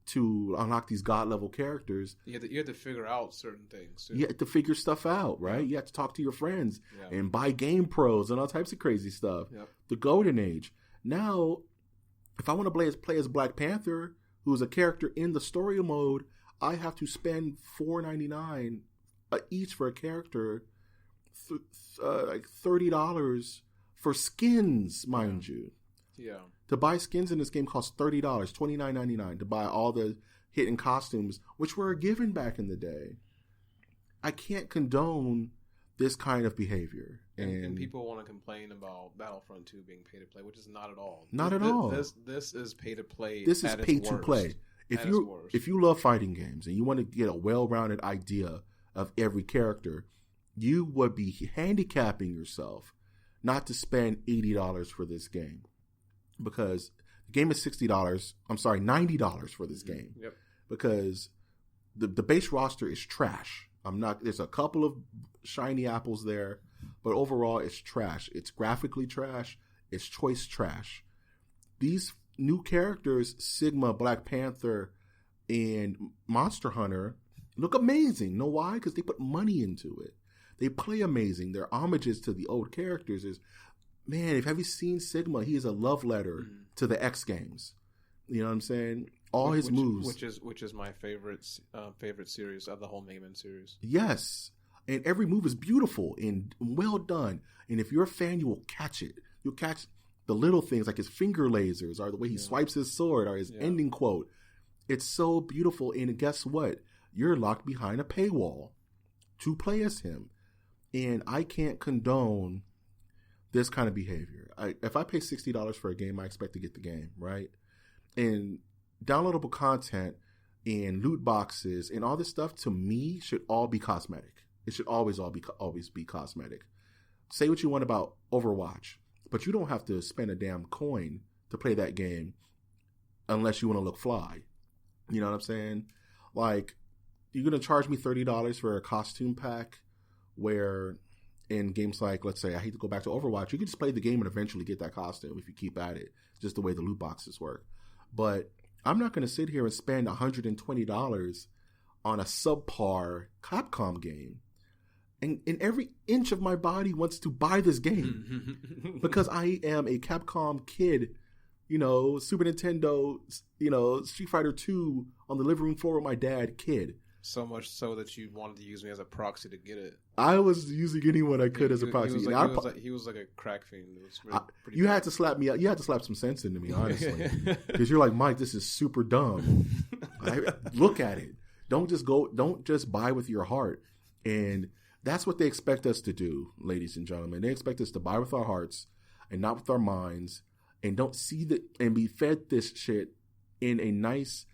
to unlock these god-level characters. You had to figure out certain things, too. You had to figure stuff out, right? You had to talk to your friends and buy Game Pros and all types of crazy stuff. Yep. The Golden Age. Now, if I want to play as Black Panther, who's a character in the story mode, I have to spend $4.99 each for a character, like $30 for skins, mind you. Yeah. To buy skins in this game costs $30, $29.99 to buy all the hidden costumes, which were given back in the day. I can't condone this kind of behavior. And people want to complain about Battlefront 2 being pay to play, which is not at all. Not at all. This is pay to play. This is pay to play. If you love fighting games and you want to get a well-rounded idea of every character, you would be handicapping yourself not to spend $80 for this game, because the game is $60. I'm sorry, $90 for this game. Yep. Because the base roster is trash. There's a couple of shiny apples there, but overall it's trash. It's graphically trash. It's choice trash. These new characters, Sigma, Black Panther, and Monster Hunter, look amazing. Know why? Because they put money into it. They play amazing. Their homages to the old characters is, man, have you seen Sigma? He is a love letter to the X Games. You know what I'm saying? All his moves, which is my favorite series of the whole Mega Man series. Yes, and every move is beautiful and well done. And if you're a fan, you will catch it. You'll catch the little things like his finger lasers, or the way he swipes his sword, or his ending quote. It's so beautiful. And guess what? You're locked behind a paywall to play as him, and I can't condone this kind of behavior. If I pay $60 for a game, I expect to get the game, right? And downloadable content and loot boxes and all this stuff, to me, should all be cosmetic. It should always be cosmetic. Say what you want about Overwatch, but you don't have to spend a damn coin to play that game unless you want to look fly. You know what I'm saying? Like, you're going to charge me $30 for a costume pack, where in games like, let's say, I hate to go back to Overwatch, you can just play the game and eventually get that costume if you keep at it, just the way the loot boxes work. But I'm not going to sit here and spend $120 on a subpar Capcom game. And every inch of my body wants to buy this game because I am a Capcom kid, Super Nintendo, Street Fighter 2 on the living room floor with my dad kid. So much so that you wanted to use me as a proxy to get it. I was using anyone I could as a proxy. He was like a crack fiend. It was really you had to slap me. You had to slap some sense into me, honestly, because you're like, Mike, this is super dumb. Look at it. Don't just buy with your heart. And that's what they expect us to do, ladies and gentlemen. They expect us to buy with our hearts and not with our minds, and don't see and be fed this shit in a nice,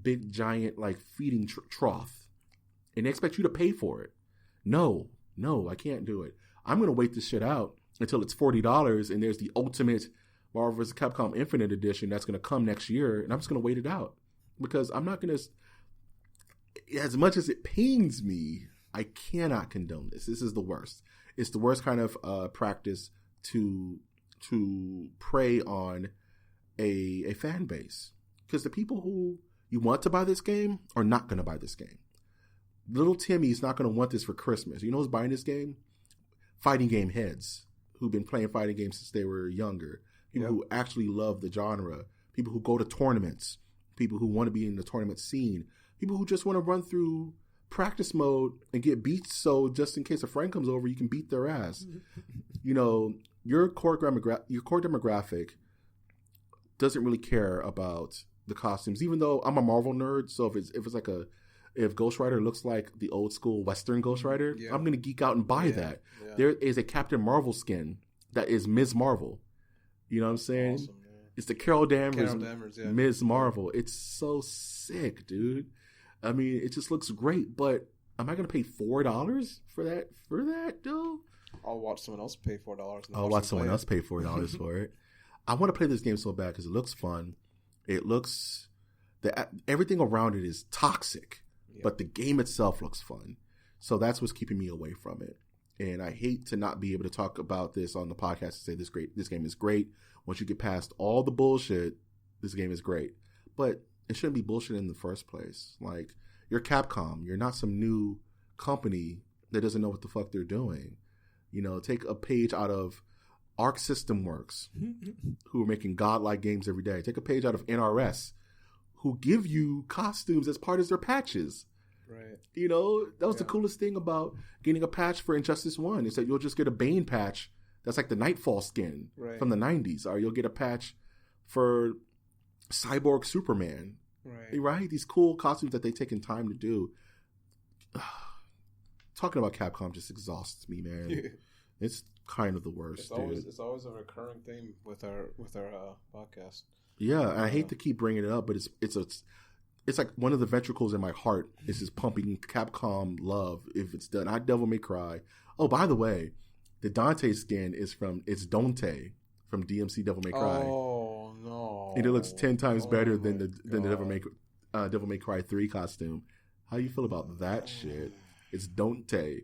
big, giant, like, feeding trough. And they expect you to pay for it. No, I can't do it. I'm going to wait this shit out until it's $40 and there's the ultimate Marvel vs. Capcom Infinite Edition that's going to come next year, and I'm just going to wait it out. Because I'm not going to, as much as it pains me, I cannot condone this. This is the worst. It's the worst kind of practice to prey on a fan base. Because the people who you want to buy this game are not going to buy this game. Little Timmy's not going to want this for Christmas. You know who's buying this game? Fighting game heads who've been playing fighting games since they were younger. People who actually love the genre. People who go to tournaments. People who want to be in the tournament scene. People who just want to run through practice mode and get beat, so just in case a friend comes over, you can beat their ass. Your core demographic doesn't really care about the costumes, even though I'm a Marvel nerd. So if Ghost Rider looks like the old school Western Ghost Rider, I'm gonna geek out and buy that. Yeah. There is a Captain Marvel skin that is Ms. Marvel. You know what I'm saying? Awesome, it's the Carol Danvers Ms. Marvel. It's so sick, dude. I mean, it just looks great. But am I gonna pay $4 for that? For that, dude? I'll watch someone else pay $4. I'll watch someone else pay $4 for it. I want to play this game so bad because it looks fun. It looks everything around it is toxic, but the game itself looks fun. So that's what's keeping me away from it. And I hate to not be able to talk about this on the podcast and say this game is great. Once you get past all the bullshit, this game is great. But it shouldn't be bullshit in the first place. Like, you're Capcom. You're not some new company that doesn't know what the fuck they're doing. You know, take a page out of Arc System Works, who are making godlike games every day. Take a page out of NRS, who give you costumes as part of their patches. Right. You know, that was the coolest thing about getting a patch for Injustice 1 is that you'll just get a Bane patch that's like the Nightfall skin from the 90s. Or you'll get a patch for Cyborg Superman. Right? These cool costumes that they've taken time to do. Talking about Capcom just exhausts me, man. It's kind of the worst. It's always a recurring theme with our podcast. Yeah, and I hate to keep bringing it up, but it's like one of the ventricles in my heart is just pumping Capcom love if it's done. I Devil May Cry. Oh, by the way, the Dante skin is it's Dante from DMC Devil May Cry. Oh no! And it looks 10 times better than the Devil May Cry 3 costume. How do you feel about that shit? It's Dante.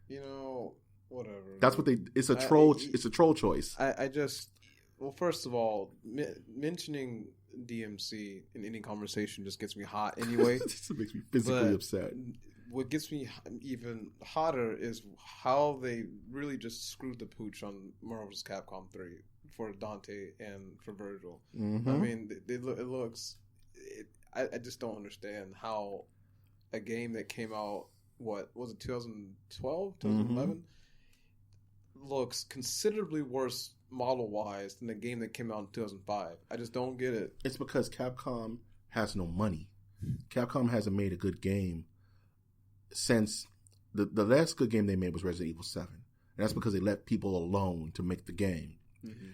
You know, whatever. That's what it's a troll. It's a troll choice. I just, well, first of all, mentioning DMC in any conversation just gets me hot anyway. It makes me physically upset. What gets me even hotter is how they really just screwed the pooch on Marvel's Capcom 3 for Dante and for Virgil. Mm-hmm. I mean, it looks. I just don't understand how a game that came out, what was it, 2012, 2011, looks considerably worse model-wise than the game that came out in 2005. I just don't get it. It's because Capcom has no money. Capcom hasn't made a good game since the last good game they made was Resident Evil 7. And that's because they let people alone to make the game. Mm-hmm.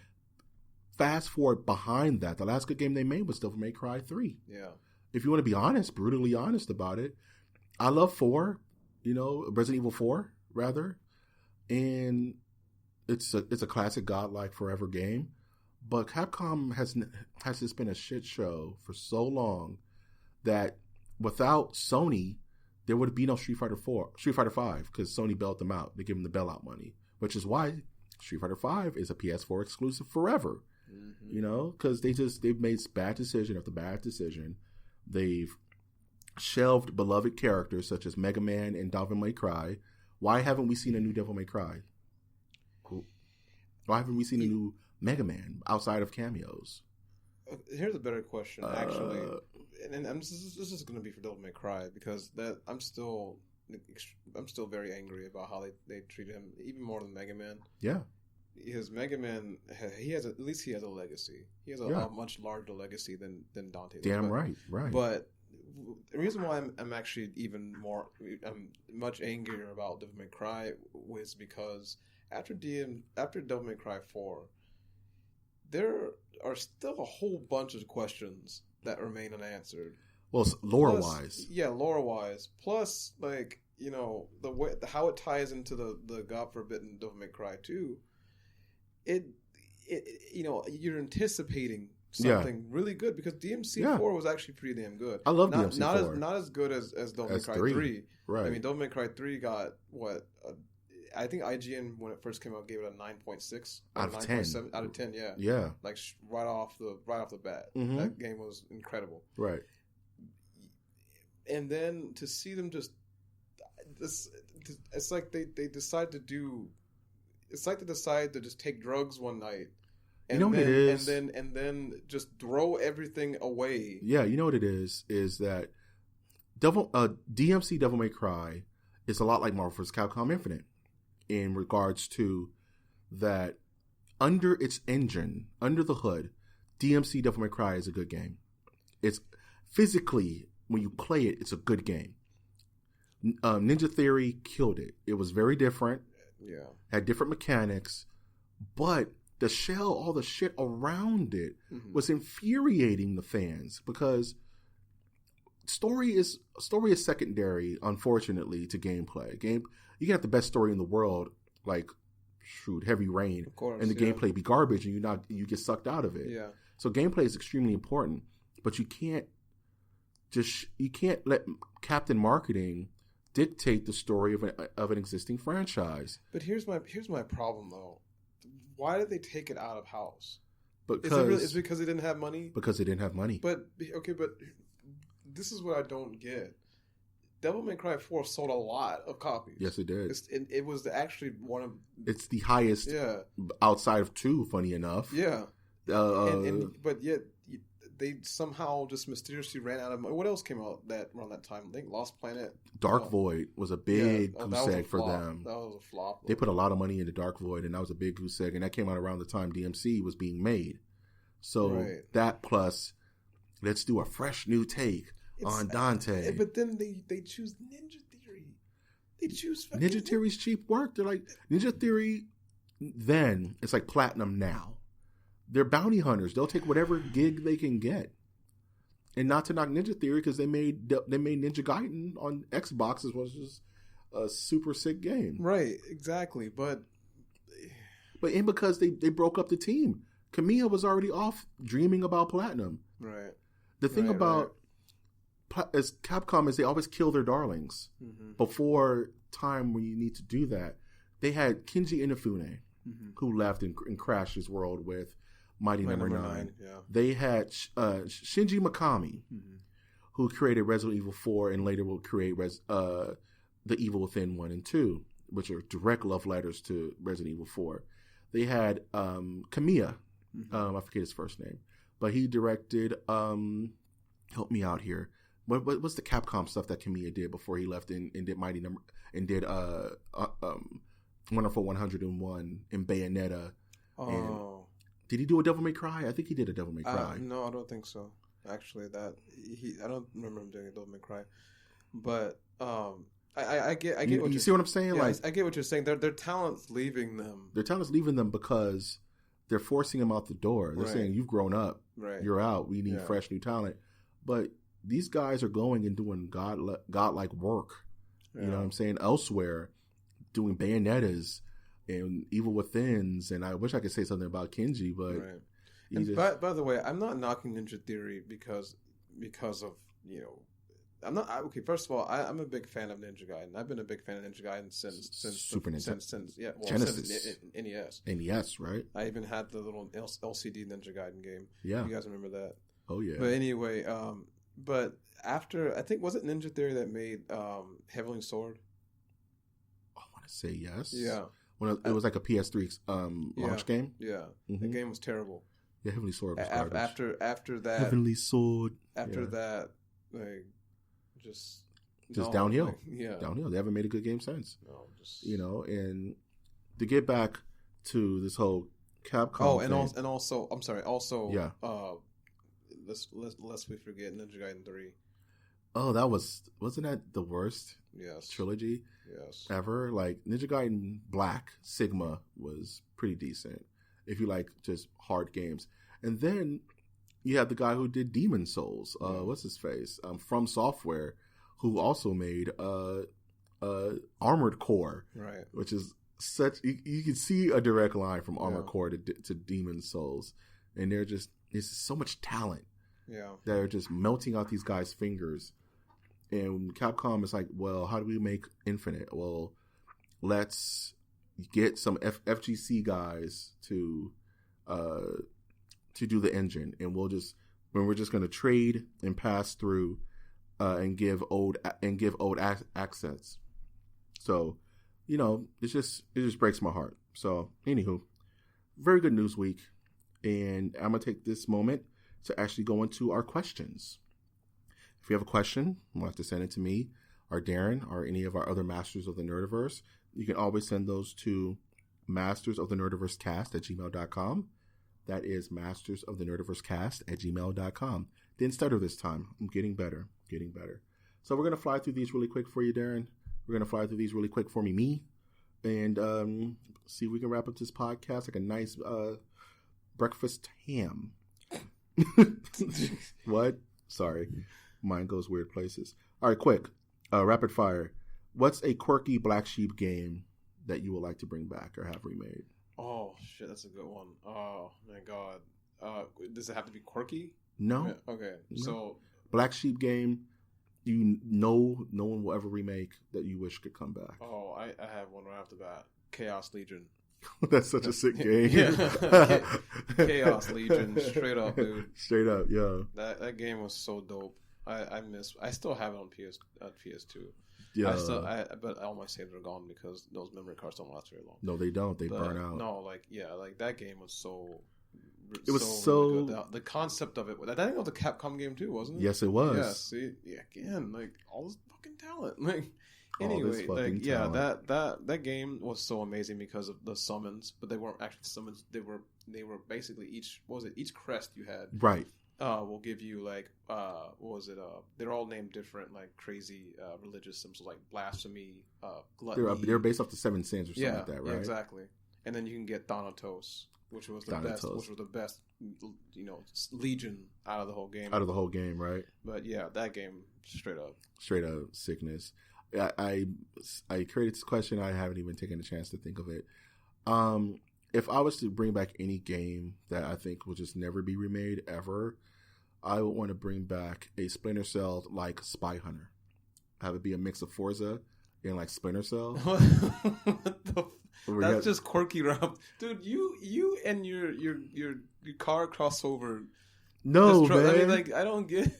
Fast forward behind that, the last good game they made was Devil May Cry 3. Yeah. If you want to be honest, brutally honest about it, I love 4, Resident Evil 4, rather. And it's a classic godlike forever game. But Capcom has just been a shit show for so long that without Sony, there would be no Street Fighter 5, because Sony bailed them out. They give them the bailout money, which is why Street Fighter 5 is a PS4 exclusive forever. Mm-hmm. Because they've made bad decision after bad decision. They've shelved beloved characters such as Mega Man and Devil May Cry. Why haven't we seen a new Devil May Cry? Why haven't we seen a new Mega Man outside of cameos? Here's a better question, actually. And this is going to be for Devil May Cry, because I'm still very angry about how they treat him, even more than Mega Man. Yeah. Because Mega Man, at least he has a legacy. He has a much larger legacy than Dante. Damn right. But the reason why I'm actually I'm much angrier about Devil May Cry was because after Devil May Cry 4, there are still a whole bunch of questions that remain unanswered. Well, lore-wise. Yeah, lore-wise. Plus, the way how it ties into the God Forbidden Devil May Cry 2, you're anticipating something really good, because DMC 4 was actually pretty damn good. I love DMC 4. Not as good as Devil May Cry 3. Right. I mean, Devil May Cry 3 got I think IGN, when it first came out, gave it a 9.6 out of 10. Out of 10, yeah. Yeah. Like right off the bat. Mm-hmm. That game was incredible. Right. And then to see them just it's like they decide to do. It's like they decide to just take drugs one night. And what it is? And then just throw everything away. Yeah, you know what it is that DMC Devil May Cry is a lot like Marvel vs. Capcom Infinite in regards to that under its engine, under the hood, DMC Devil May Cry is a good game. It's physically, when you play it, it's a good game. Ninja Theory killed it. It was very different. Yeah. Had different mechanics, but the shell, all the shit around it was infuriating the fans because story is secondary, unfortunately, to gameplay. You can have the best story in the world, like Heavy Rain, of course, and the gameplay be garbage, and you get sucked out of it. Yeah. So gameplay is extremely important, but you can't let Captain Marketing dictate the story of an existing franchise. But here's my problem though. Why did they take it out of house? Because is it because they didn't have money? Because they didn't have money. But this is what I don't get. Devil May Cry 4 sold a lot of copies. Yes, it did. It was actually one of... It's the highest outside of 2, funny enough. Yeah. But yet, they somehow just mysteriously ran out of money. What else came out around that time? I think Lost Planet. Dark Void was a big goose egg for them. That was a flop. They put a lot of money into Dark Void, and that was a big goose egg. And that came out around the time DMC was being made. So that plus, let's do a fresh new take on Dante. But then they choose Ninja Theory. They choose Ninja Theory's cheap work. They're like, Ninja Theory then, it's like Platinum now. They're bounty hunters. They'll take whatever gig they can get. And not to knock Ninja Theory, because they made Ninja Gaiden on Xbox, which was just a super sick game. Right, exactly. But because they broke up the team. Kamiya was already off dreaming about Platinum. Right. The thing about as Capcom is they always kill their darlings before time when you need to do that. They had Kenji Inafune, who left and crashed his world with Mighty Number 9. Yeah. They had Shinji Mikami, who created Resident Evil 4 and later will create The Evil Within 1 and 2, which are direct love letters to Resident Evil 4. They had Kamiya, I forget his first name, but he directed, help me out here, what's the Capcom stuff that Kamiya did before he left and did Mighty Number, and did Wonderful 101 and Bayonetta. And did he do a Devil May Cry? I think he did a Devil May Cry. No, I don't think so. Actually, I don't remember him doing a Devil May Cry. But I get what you see what I'm saying. Yeah, I get what you're saying. Their talent's leaving them. Their talent's leaving them because they're forcing them out the door. They're saying, "You've grown up. Right. You're out. We need fresh new talent." But these guys are going and doing godlike work. You know what I'm saying? Elsewhere, doing Bayonettas and Evil Withins, and I wish I could say something about Kenji, but by the way, I'm not knocking Ninja Theory because of I'm not okay. First of all, I'm a big fan of Ninja Gaiden. I've been a big fan of Ninja Gaiden since Super Nintendo, since Genesis, NES. NES, right? I even had the little LCD Ninja Gaiden game. Yeah, you guys remember that? Oh yeah. But anyway, but after I think was it Ninja Theory that made Heavenly Sword? I want to say yes. Yeah. When it was like a PS3 launch game. Yeah, the game was terrible. Yeah, Heavenly Sword was garbage. After that, Heavenly Sword. After that, like just downhill. Like, downhill. They haven't made a good game since. No, just and to get back to this whole Capcom. Oh, and also, I'm sorry. Also, yeah. Lest we forget Ninja Gaiden 3. Oh, wasn't that the worst? Yes. Trilogy. Yes. Ever. Like Ninja Gaiden Black Sigma was pretty decent if you like just hard games. And then you have the guy who did Demon Souls. What's his face? From Software, who also made Armored Core. Right. Which is such you can see a direct line from Armored Core to Demon Souls, and there's just so much talent. Yeah. That are just melting out these guys' fingers. And Capcom is like, well, how do we make Infinite? Well, let's get some FGC guys to do the engine, and we're just going to trade and pass through and give old accents. So, it just breaks my heart. So, anywho, very good news week, and I'm gonna take this moment to actually go into our questions. If you have a question, you'll have to send it to me or Darren or any of our other Masters of the Nerdiverse. You can always send those to mastersofthenerdiversecast@gmail.com. That is mastersofthenerdiversecast@gmail.com. Didn't stutter this time. I'm getting better. So we're going to fly through these really quick for you, Darren. We're going to fly through these really quick for me. And see if we can wrap up this podcast like a nice breakfast ham. What? Sorry. Mine goes weird places. All right, quick. Rapid fire. What's a quirky Black Sheep game that you would like to bring back or have remade? Oh, shit. That's a good one. Oh, my God. Does it have to be quirky? No. Okay. No. So Black Sheep game no one will ever remake that you wish could come back. Oh, I have one right off the bat. Chaos Legion. That's such a sick game. Chaos Legion, straight up, dude. Straight up, yeah. That game was so dope. I still have it on PS2. Yeah. But all my saves are gone because those memory cards don't last very long. No, they don't. They burn out. No, that game was so. It was so really good. The concept of it. I think it was a Capcom game too, wasn't it? Yes, it was. Yeah. See, again, all this fucking talent. Anyway, that game was so amazing because of the summons, but they weren't actually summons. They were basically each crest you had. Right. Will give you they're all named different, crazy religious symbols like blasphemy, gluttony. They're based off the Seven Sins or something like that, right? Yeah, exactly. And then you can get Thanatos, which was the best, legion out of the whole game. Out of the whole game, right? But yeah, that game straight up sickness. I created this question. I haven't even taken a chance to think of it. If I was to bring back any game that I think will just never be remade ever, I would want to bring back a Splinter Cell like Spy Hunter. Have it be a mix of Forza and Splinter Cell. What the? That's just quirky, Rob. Dude, you and your car crossover. No, man. I don't get.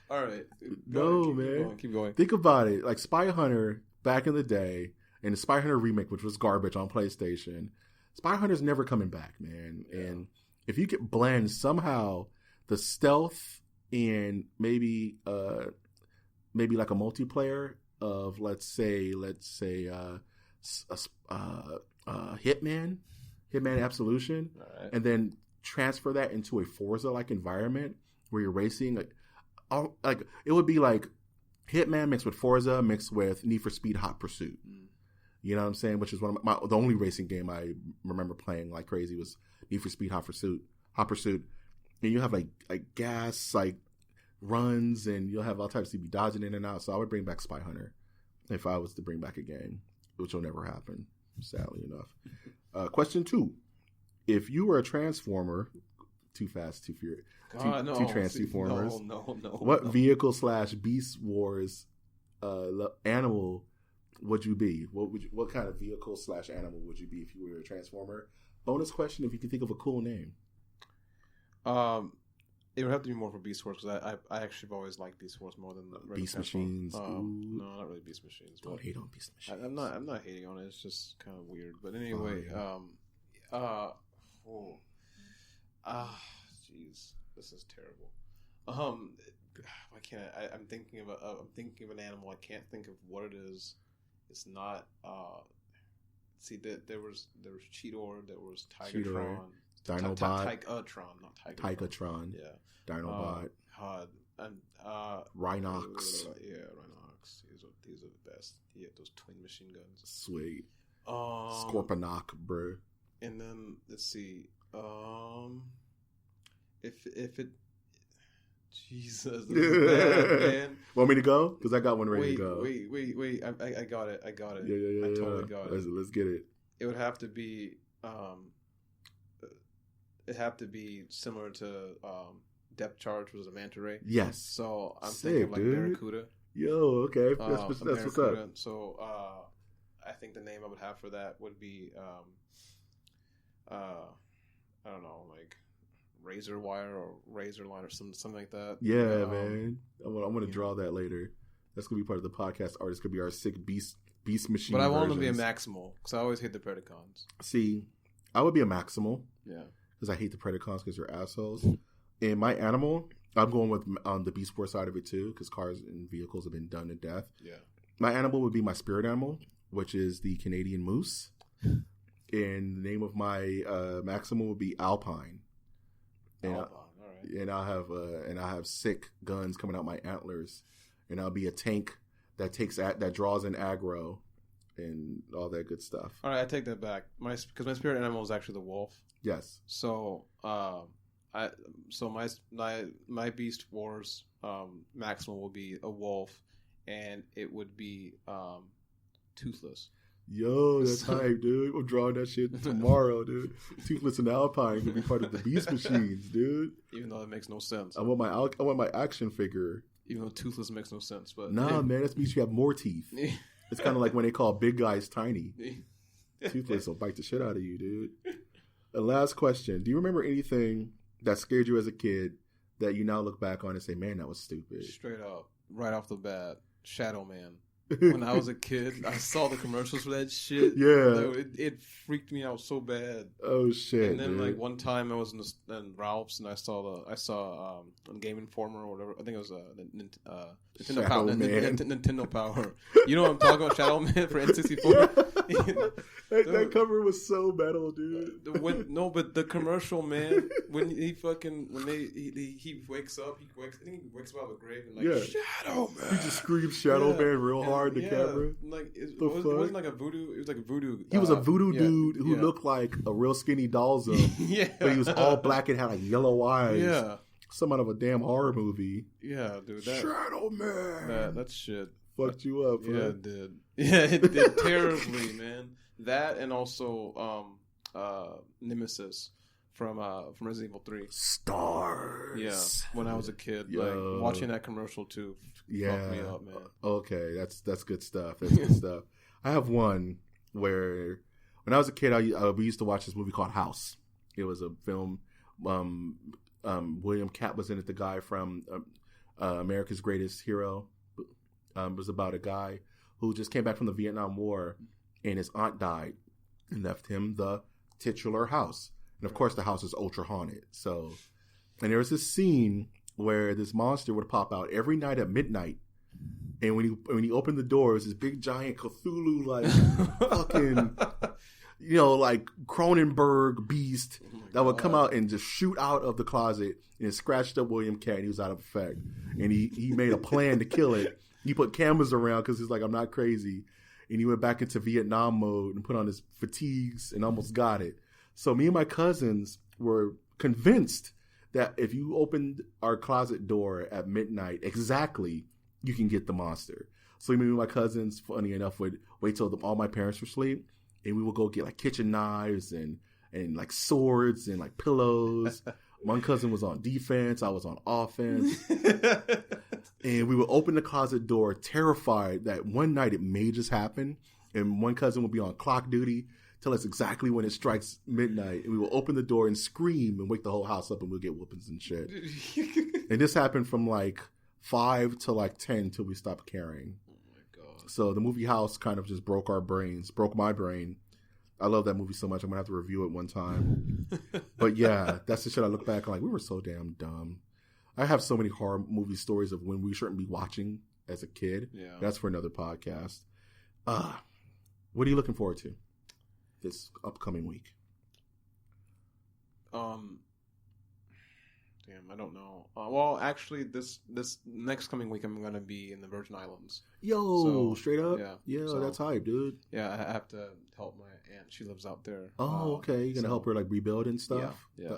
All right. Keep going. Think about it. Spy Hunter back in the day, and the Spy Hunter remake, which was garbage on PlayStation. Spy Hunter's never coming back, man. Yeah. And if you could blend somehow the stealth and maybe like a multiplayer of let's say Hitman Absolution, right. And then transfer that into a Forza-like environment where you're racing, it would be like Hitman mixed with Forza mixed with Need for Speed Hot Pursuit. You know what I'm saying? Which is one of the only racing game I remember playing like crazy was Need for Speed Hot Pursuit. And you have gas runs, and you'll have all types of be dodging in and out. So I would bring back Spy Hunter if I was to bring back a game, which will never happen, sadly enough. Question 2: if you were a Transformer, Too Fast, Too Furious, two Transformers, no. What vehicle / Beast Wars animal would you be? What kind of vehicle / animal would you be if you were a Transformer? Bonus question: if you could think of a cool name. It would have to be more for Beast Wars because I actually have always liked Beast Wars more than the Beast Machines. No, not really Beast Machines. Don't hate on Beast Machines. I'm not hating on it. It's just kind of weird. But anyway, jeez, this is terrible. Why can't I'm thinking of an animal. I can't think of what it is. It's not. See, there was Cheetor. There was Tigatron. Dinobot. Tigatron, not Tigatron. Tigatron. Yeah. Dinobot. And Rhinox. Yeah, Rhinox. These are the best. He had those twin machine guns. Sweet. Scorponok, bro. And then let's see. If it. Jesus, this is bad, man. Want me to go? Because I got one ready to go. Wait. I got it. Yeah. I totally got it. Let's get it. It would have to be. It have to be similar to Depth Charge, which was a manta ray. Yes. So I'm thinking Barracuda. Yo, okay. That's what's up. So I think the name I would have for that would be I don't know, Razor Wire or Razor Line or something like that. Yeah, man. I'm going to draw that later. That's going to be part of the podcast art. It's going to be our sick beast machine. But I want them to be a Maximal because I always hate the Predacons. See, I would be a Maximal. Yeah. Because I hate the Predacons because they're assholes. And my animal, I'm going with the Beast Wars side of it too, because cars and vehicles have been done to death. Yeah. My animal would be my spirit animal, which is the Canadian moose. And the name of my Maximal would be Alpine. And all right. And I'll have sick guns coming out my antlers, and I'll be a tank that draws in aggro, and all that good stuff. All right, I take that back. Because my spirit animal is actually the wolf. Yes. So, my Beast Wars maximum will be a wolf, and it would be toothless. Yo, that's hype, dude. I'm drawing that shit tomorrow, dude. Toothless and Alpine could be part of the Beast Machines, dude. Even though it makes no sense. I want my action figure. Even though Toothless makes no sense, but nah, man, that means you have more teeth. It's kind of like when they call big guys tiny. Toothless will bite the shit out of you, dude. And last question: do you remember anything that scared you as a kid that you now look back on and say, "Man, that was stupid"? Straight up, right off the bat, Shadowman. When I was a kid, I saw the commercials for that shit. Yeah, it freaked me out so bad. Oh shit! And then dude. like one time I was in Ralph's and I saw on Game Informer or whatever. I think it was Nintendo Power. You know what I'm talking about? Shadowman for N64. That cover was so metal, dude. But the commercial, man, when he wakes up, I think he wakes up out of the grave and Shadowman. He just screams Shadowman real hard in the camera. Like it wasn't like a voodoo. It was like a voodoo. He was a voodoo dude who looked like a real skinny Dalzum. Yeah, but he was all black and had like yellow eyes. Yeah, some out of a damn horror movie. Yeah, dude. Shadowman. That shit fucked you up. Yeah, man. it did. Yeah, it did terribly, man. That and also Nemesis from Resident Evil 3. Stars. Yeah, when I was a kid, like watching that commercial too. Fucked me up, man. Okay, that's good stuff. That's good stuff. I have one where when I was a kid, we used to watch this movie called House. It was a film. William Katt was in it. The guy from America's Greatest Hero. It was about a guy who just came back from the Vietnam War, and his aunt died and left him the titular house. And of course, the house is ultra haunted. So, and there was this scene where this monster would pop out every night at midnight. And when he opened the door, it was this big giant Cthulhu like fucking, like Cronenberg beast that would come out and just shoot out of the closet, and it scratched up William Katt. He was out of effect, and he made a plan to kill it. He put cameras around because he's like, I'm not crazy. And he went back into Vietnam mode and put on his fatigues and almost got it. So me and my cousins were convinced that if you opened our closet door at midnight exactly, you can get the monster. So me and my cousins, funny enough, would wait till all my parents were asleep, and we would go get like kitchen knives and like swords and like pillows. One cousin was on defense, I was on offense. And we would open the closet door terrified that one night it may just happen, and one cousin would be on clock duty, tell us exactly when it strikes midnight, and we will open the door and scream and wake the whole house up, and we'll get whoopings and shit. And this happened from like 5 to like 10 till we stopped caring. Oh my god. So the movie House kind of just broke my brain. I love that movie so much, I'm gonna have to review it one time. But yeah, that's the shit I look back on, like, we were so damn dumb. I have so many horror movie stories of when we shouldn't be watching as a kid. Yeah. That's for another podcast. What are you looking forward to this upcoming week? Damn, I don't know. Well, actually, this next coming week, I'm going to be in the Virgin Islands. Yo, straight up? Yeah, so, that's hype, dude. Yeah, I have to help my aunt. She lives out there. Oh, okay. You're going to help her, like, rebuild and stuff? Yeah.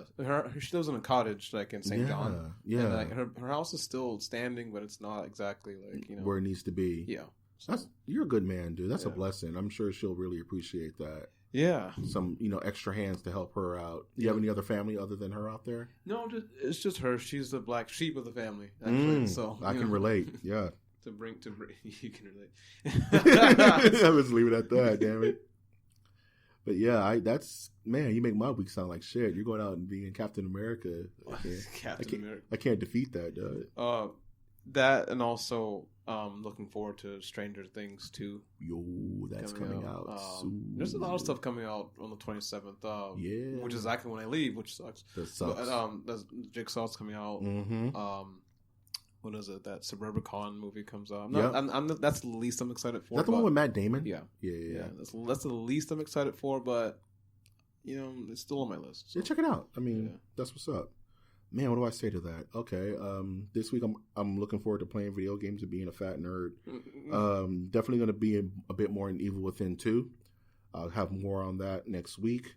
She lives in a cottage, like, in St. John. Yeah. And, like, her house is still standing, but it's not exactly, like, where it needs to be. Yeah. So, you're a good man, dude. That's a blessing. I'm sure she'll really appreciate that. Yeah. Some, extra hands to help her out. Do you have any other family other than her out there? No, it's just her. She's the black sheep of the family, actually. So I can relate. Yeah. to bring you can relate. Let's leave it at that, damn it. But yeah, you make my week sound like shit. You're going out and being Captain America. I can't defeat that, dog. That and also looking forward to Stranger Things 2. Yo, that's coming out soon. There's a lot of stuff coming out on the 27th. Which is exactly when I leave, which sucks. That sucks. But, Jigsaw's coming out. Mm-hmm. What is it? That Suburbicon movie comes out. That's the least I'm excited for. Is that the one with Matt Damon? Yeah. That's the least I'm excited for, but it's still on my list. So. Yeah, check it out. I mean, that's what's up. Man, what do I say to that? Okay, this week I'm looking forward to playing video games and being a fat nerd. Definitely going to be a bit more in Evil Within 2. I'll have more on that next week.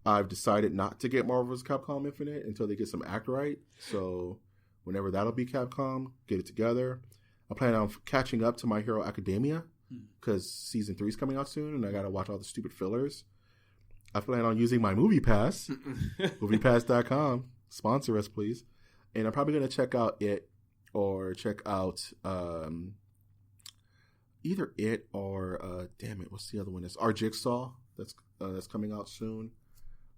I've decided not to get Marvel vs. Capcom Infinite until they get some act right. So whenever that'll be Capcom, get it together. I plan on catching up to My Hero Academia because season 3 is coming out soon, and I got to watch all the stupid fillers. I plan on using my Movie Pass, MoviePass.com. Sponsor us, please. And I'm probably going to check out it or check out either it or, what's the other one? It's Our Jigsaw. That's coming out soon.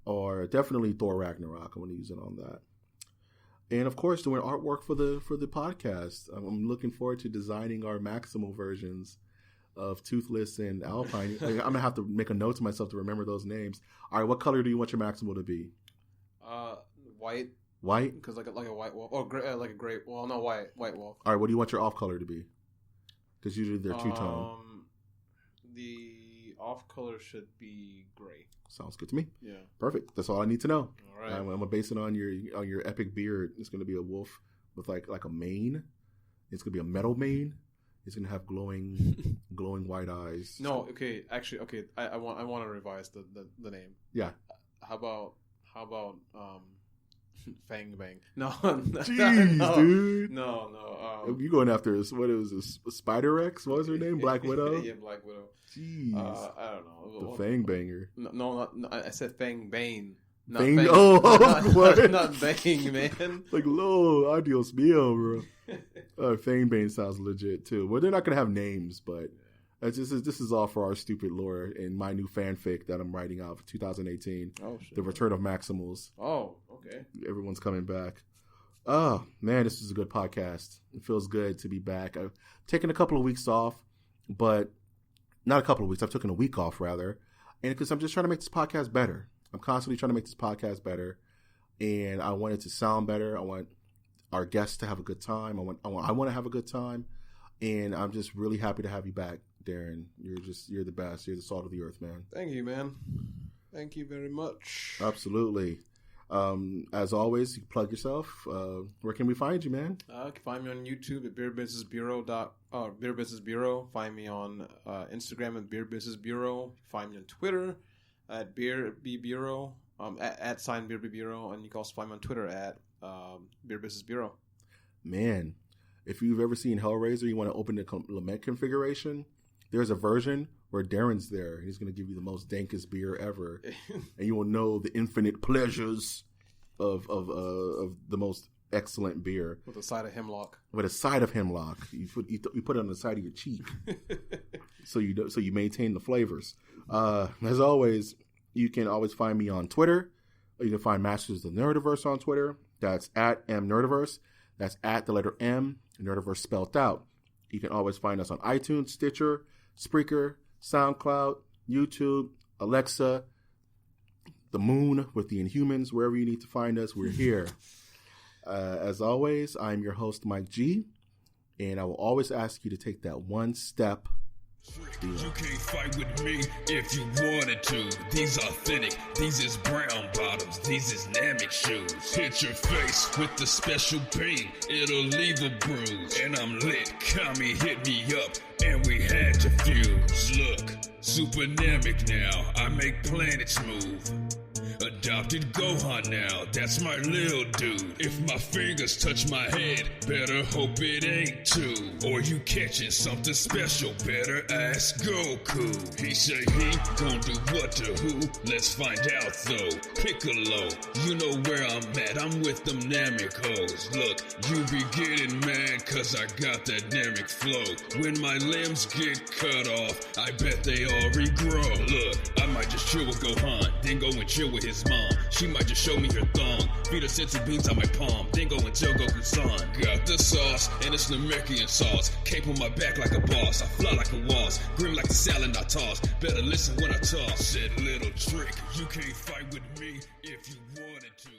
Or definitely Thor Ragnarok. I'm going to use it on that. And of course, doing artwork for the podcast. I'm looking forward to designing our Maximal versions of Toothless and Alpine. I'm going to have to make a note to myself to remember those names. All right, what color do you want your Maximal to be? White. White? Because like a white wolf. Or gray, like a gray. Well, no, white wolf. All right, what do you want your off color to be? Because usually they're two-tone. The off color should be gray. Sounds good to me. Yeah. Perfect. That's all I need to know. All right. I'm gonna base it on your epic beard. It's gonna be a wolf with like a mane. It's gonna be a metal mane. It's gonna have glowing white eyes. No, okay. Actually, okay. I want to revise the name. Yeah. How about Fang Bang? No. Jeez, no, dude. No. You going after what it was? Spider X? What was her name? Black Widow. Yeah, Black Widow. Jeez. I don't know. The Fang Banger. No, I said Fang Bane. Not Bang. Bang. Oh, what? Not Bang, man. Like, lo, adios mio, bro. Fang Bane sounds legit too. Well, they're not gonna have names, but this is all for our stupid lore and my new fanfic that I'm writing out for 2018. Oh shit. The Return of Maximals. Oh, okay. Everyone's coming back. Oh man, this is a good podcast. It feels good to be back. I've taken a couple of weeks off, but not a couple of weeks. I've taken a week off rather, and because I'm just trying to make this podcast better. I'm constantly trying to make this podcast better, and I want it to sound better. I want our guests to have a good time. I want to have a good time, and I'm just really happy to have you back, Darren. You're the best. You're the salt of the earth, man. Thank you, man. Thank you very much. Absolutely. As always, you plug yourself. Where can we find you, man? You can find me on YouTube at Beer Business Bureau. Find me on Instagram at Beer Business Bureau. Find me on Twitter at Beer B Bureau. At sign Beer B Bureau, and you can also find me on Twitter at Beer Business Bureau. Man, if you've ever seen Hellraiser, you want to open the lament configuration. There's a version where Darren's there. He's going to give you the most dankest beer ever, and you will know the infinite pleasures of the most excellent beer. With a side of hemlock. With a side of hemlock, you put it on the side of your cheek, so you maintain the flavors. As always, you can always find me on Twitter. You can find Masters of the Nerdiverse on Twitter. That's at mnerdiverse. That's at the letter M, Nerdiverse spelled out. You can always find us on iTunes, Stitcher, Spreaker, SoundCloud, YouTube, Alexa, the moon with the Inhumans. Wherever you need to find us, we're here. As always, I'm your host, Mike G, and I will always ask you to take that one step. You can't fight with me if you wanted to. These authentic, these is brown bottoms, these is Namek shoes. Hit your face with the special beam, it'll leave a bruise. And I'm lit, Kami hit me up, and we had to fuse. Look, super Namek now, I make planets move. Adopted Gohan now, that's my lil dude. If my fingers touch my head, better hope it ain't two. Or you catching something special, better ask Goku. He say he gon' do what to who, let's find out though. Piccolo, you know where I'm at, I'm with them Namek hoes. Look, you be getting mad cause I got that Namek flow. When my limbs get cut off, I bet they all regrow. Look, I might just chill with Gohan, then go and chill with his mom. She might just show me her thong, feed her senzu beans on my palm, then go and tell Goku's son. Got the sauce, and it's Namekian sauce. Cape on my back like a boss, I fly like a wasp, grim like the salad I toss. Better listen when I talk. Said little trick, you can't fight with me if you wanted to.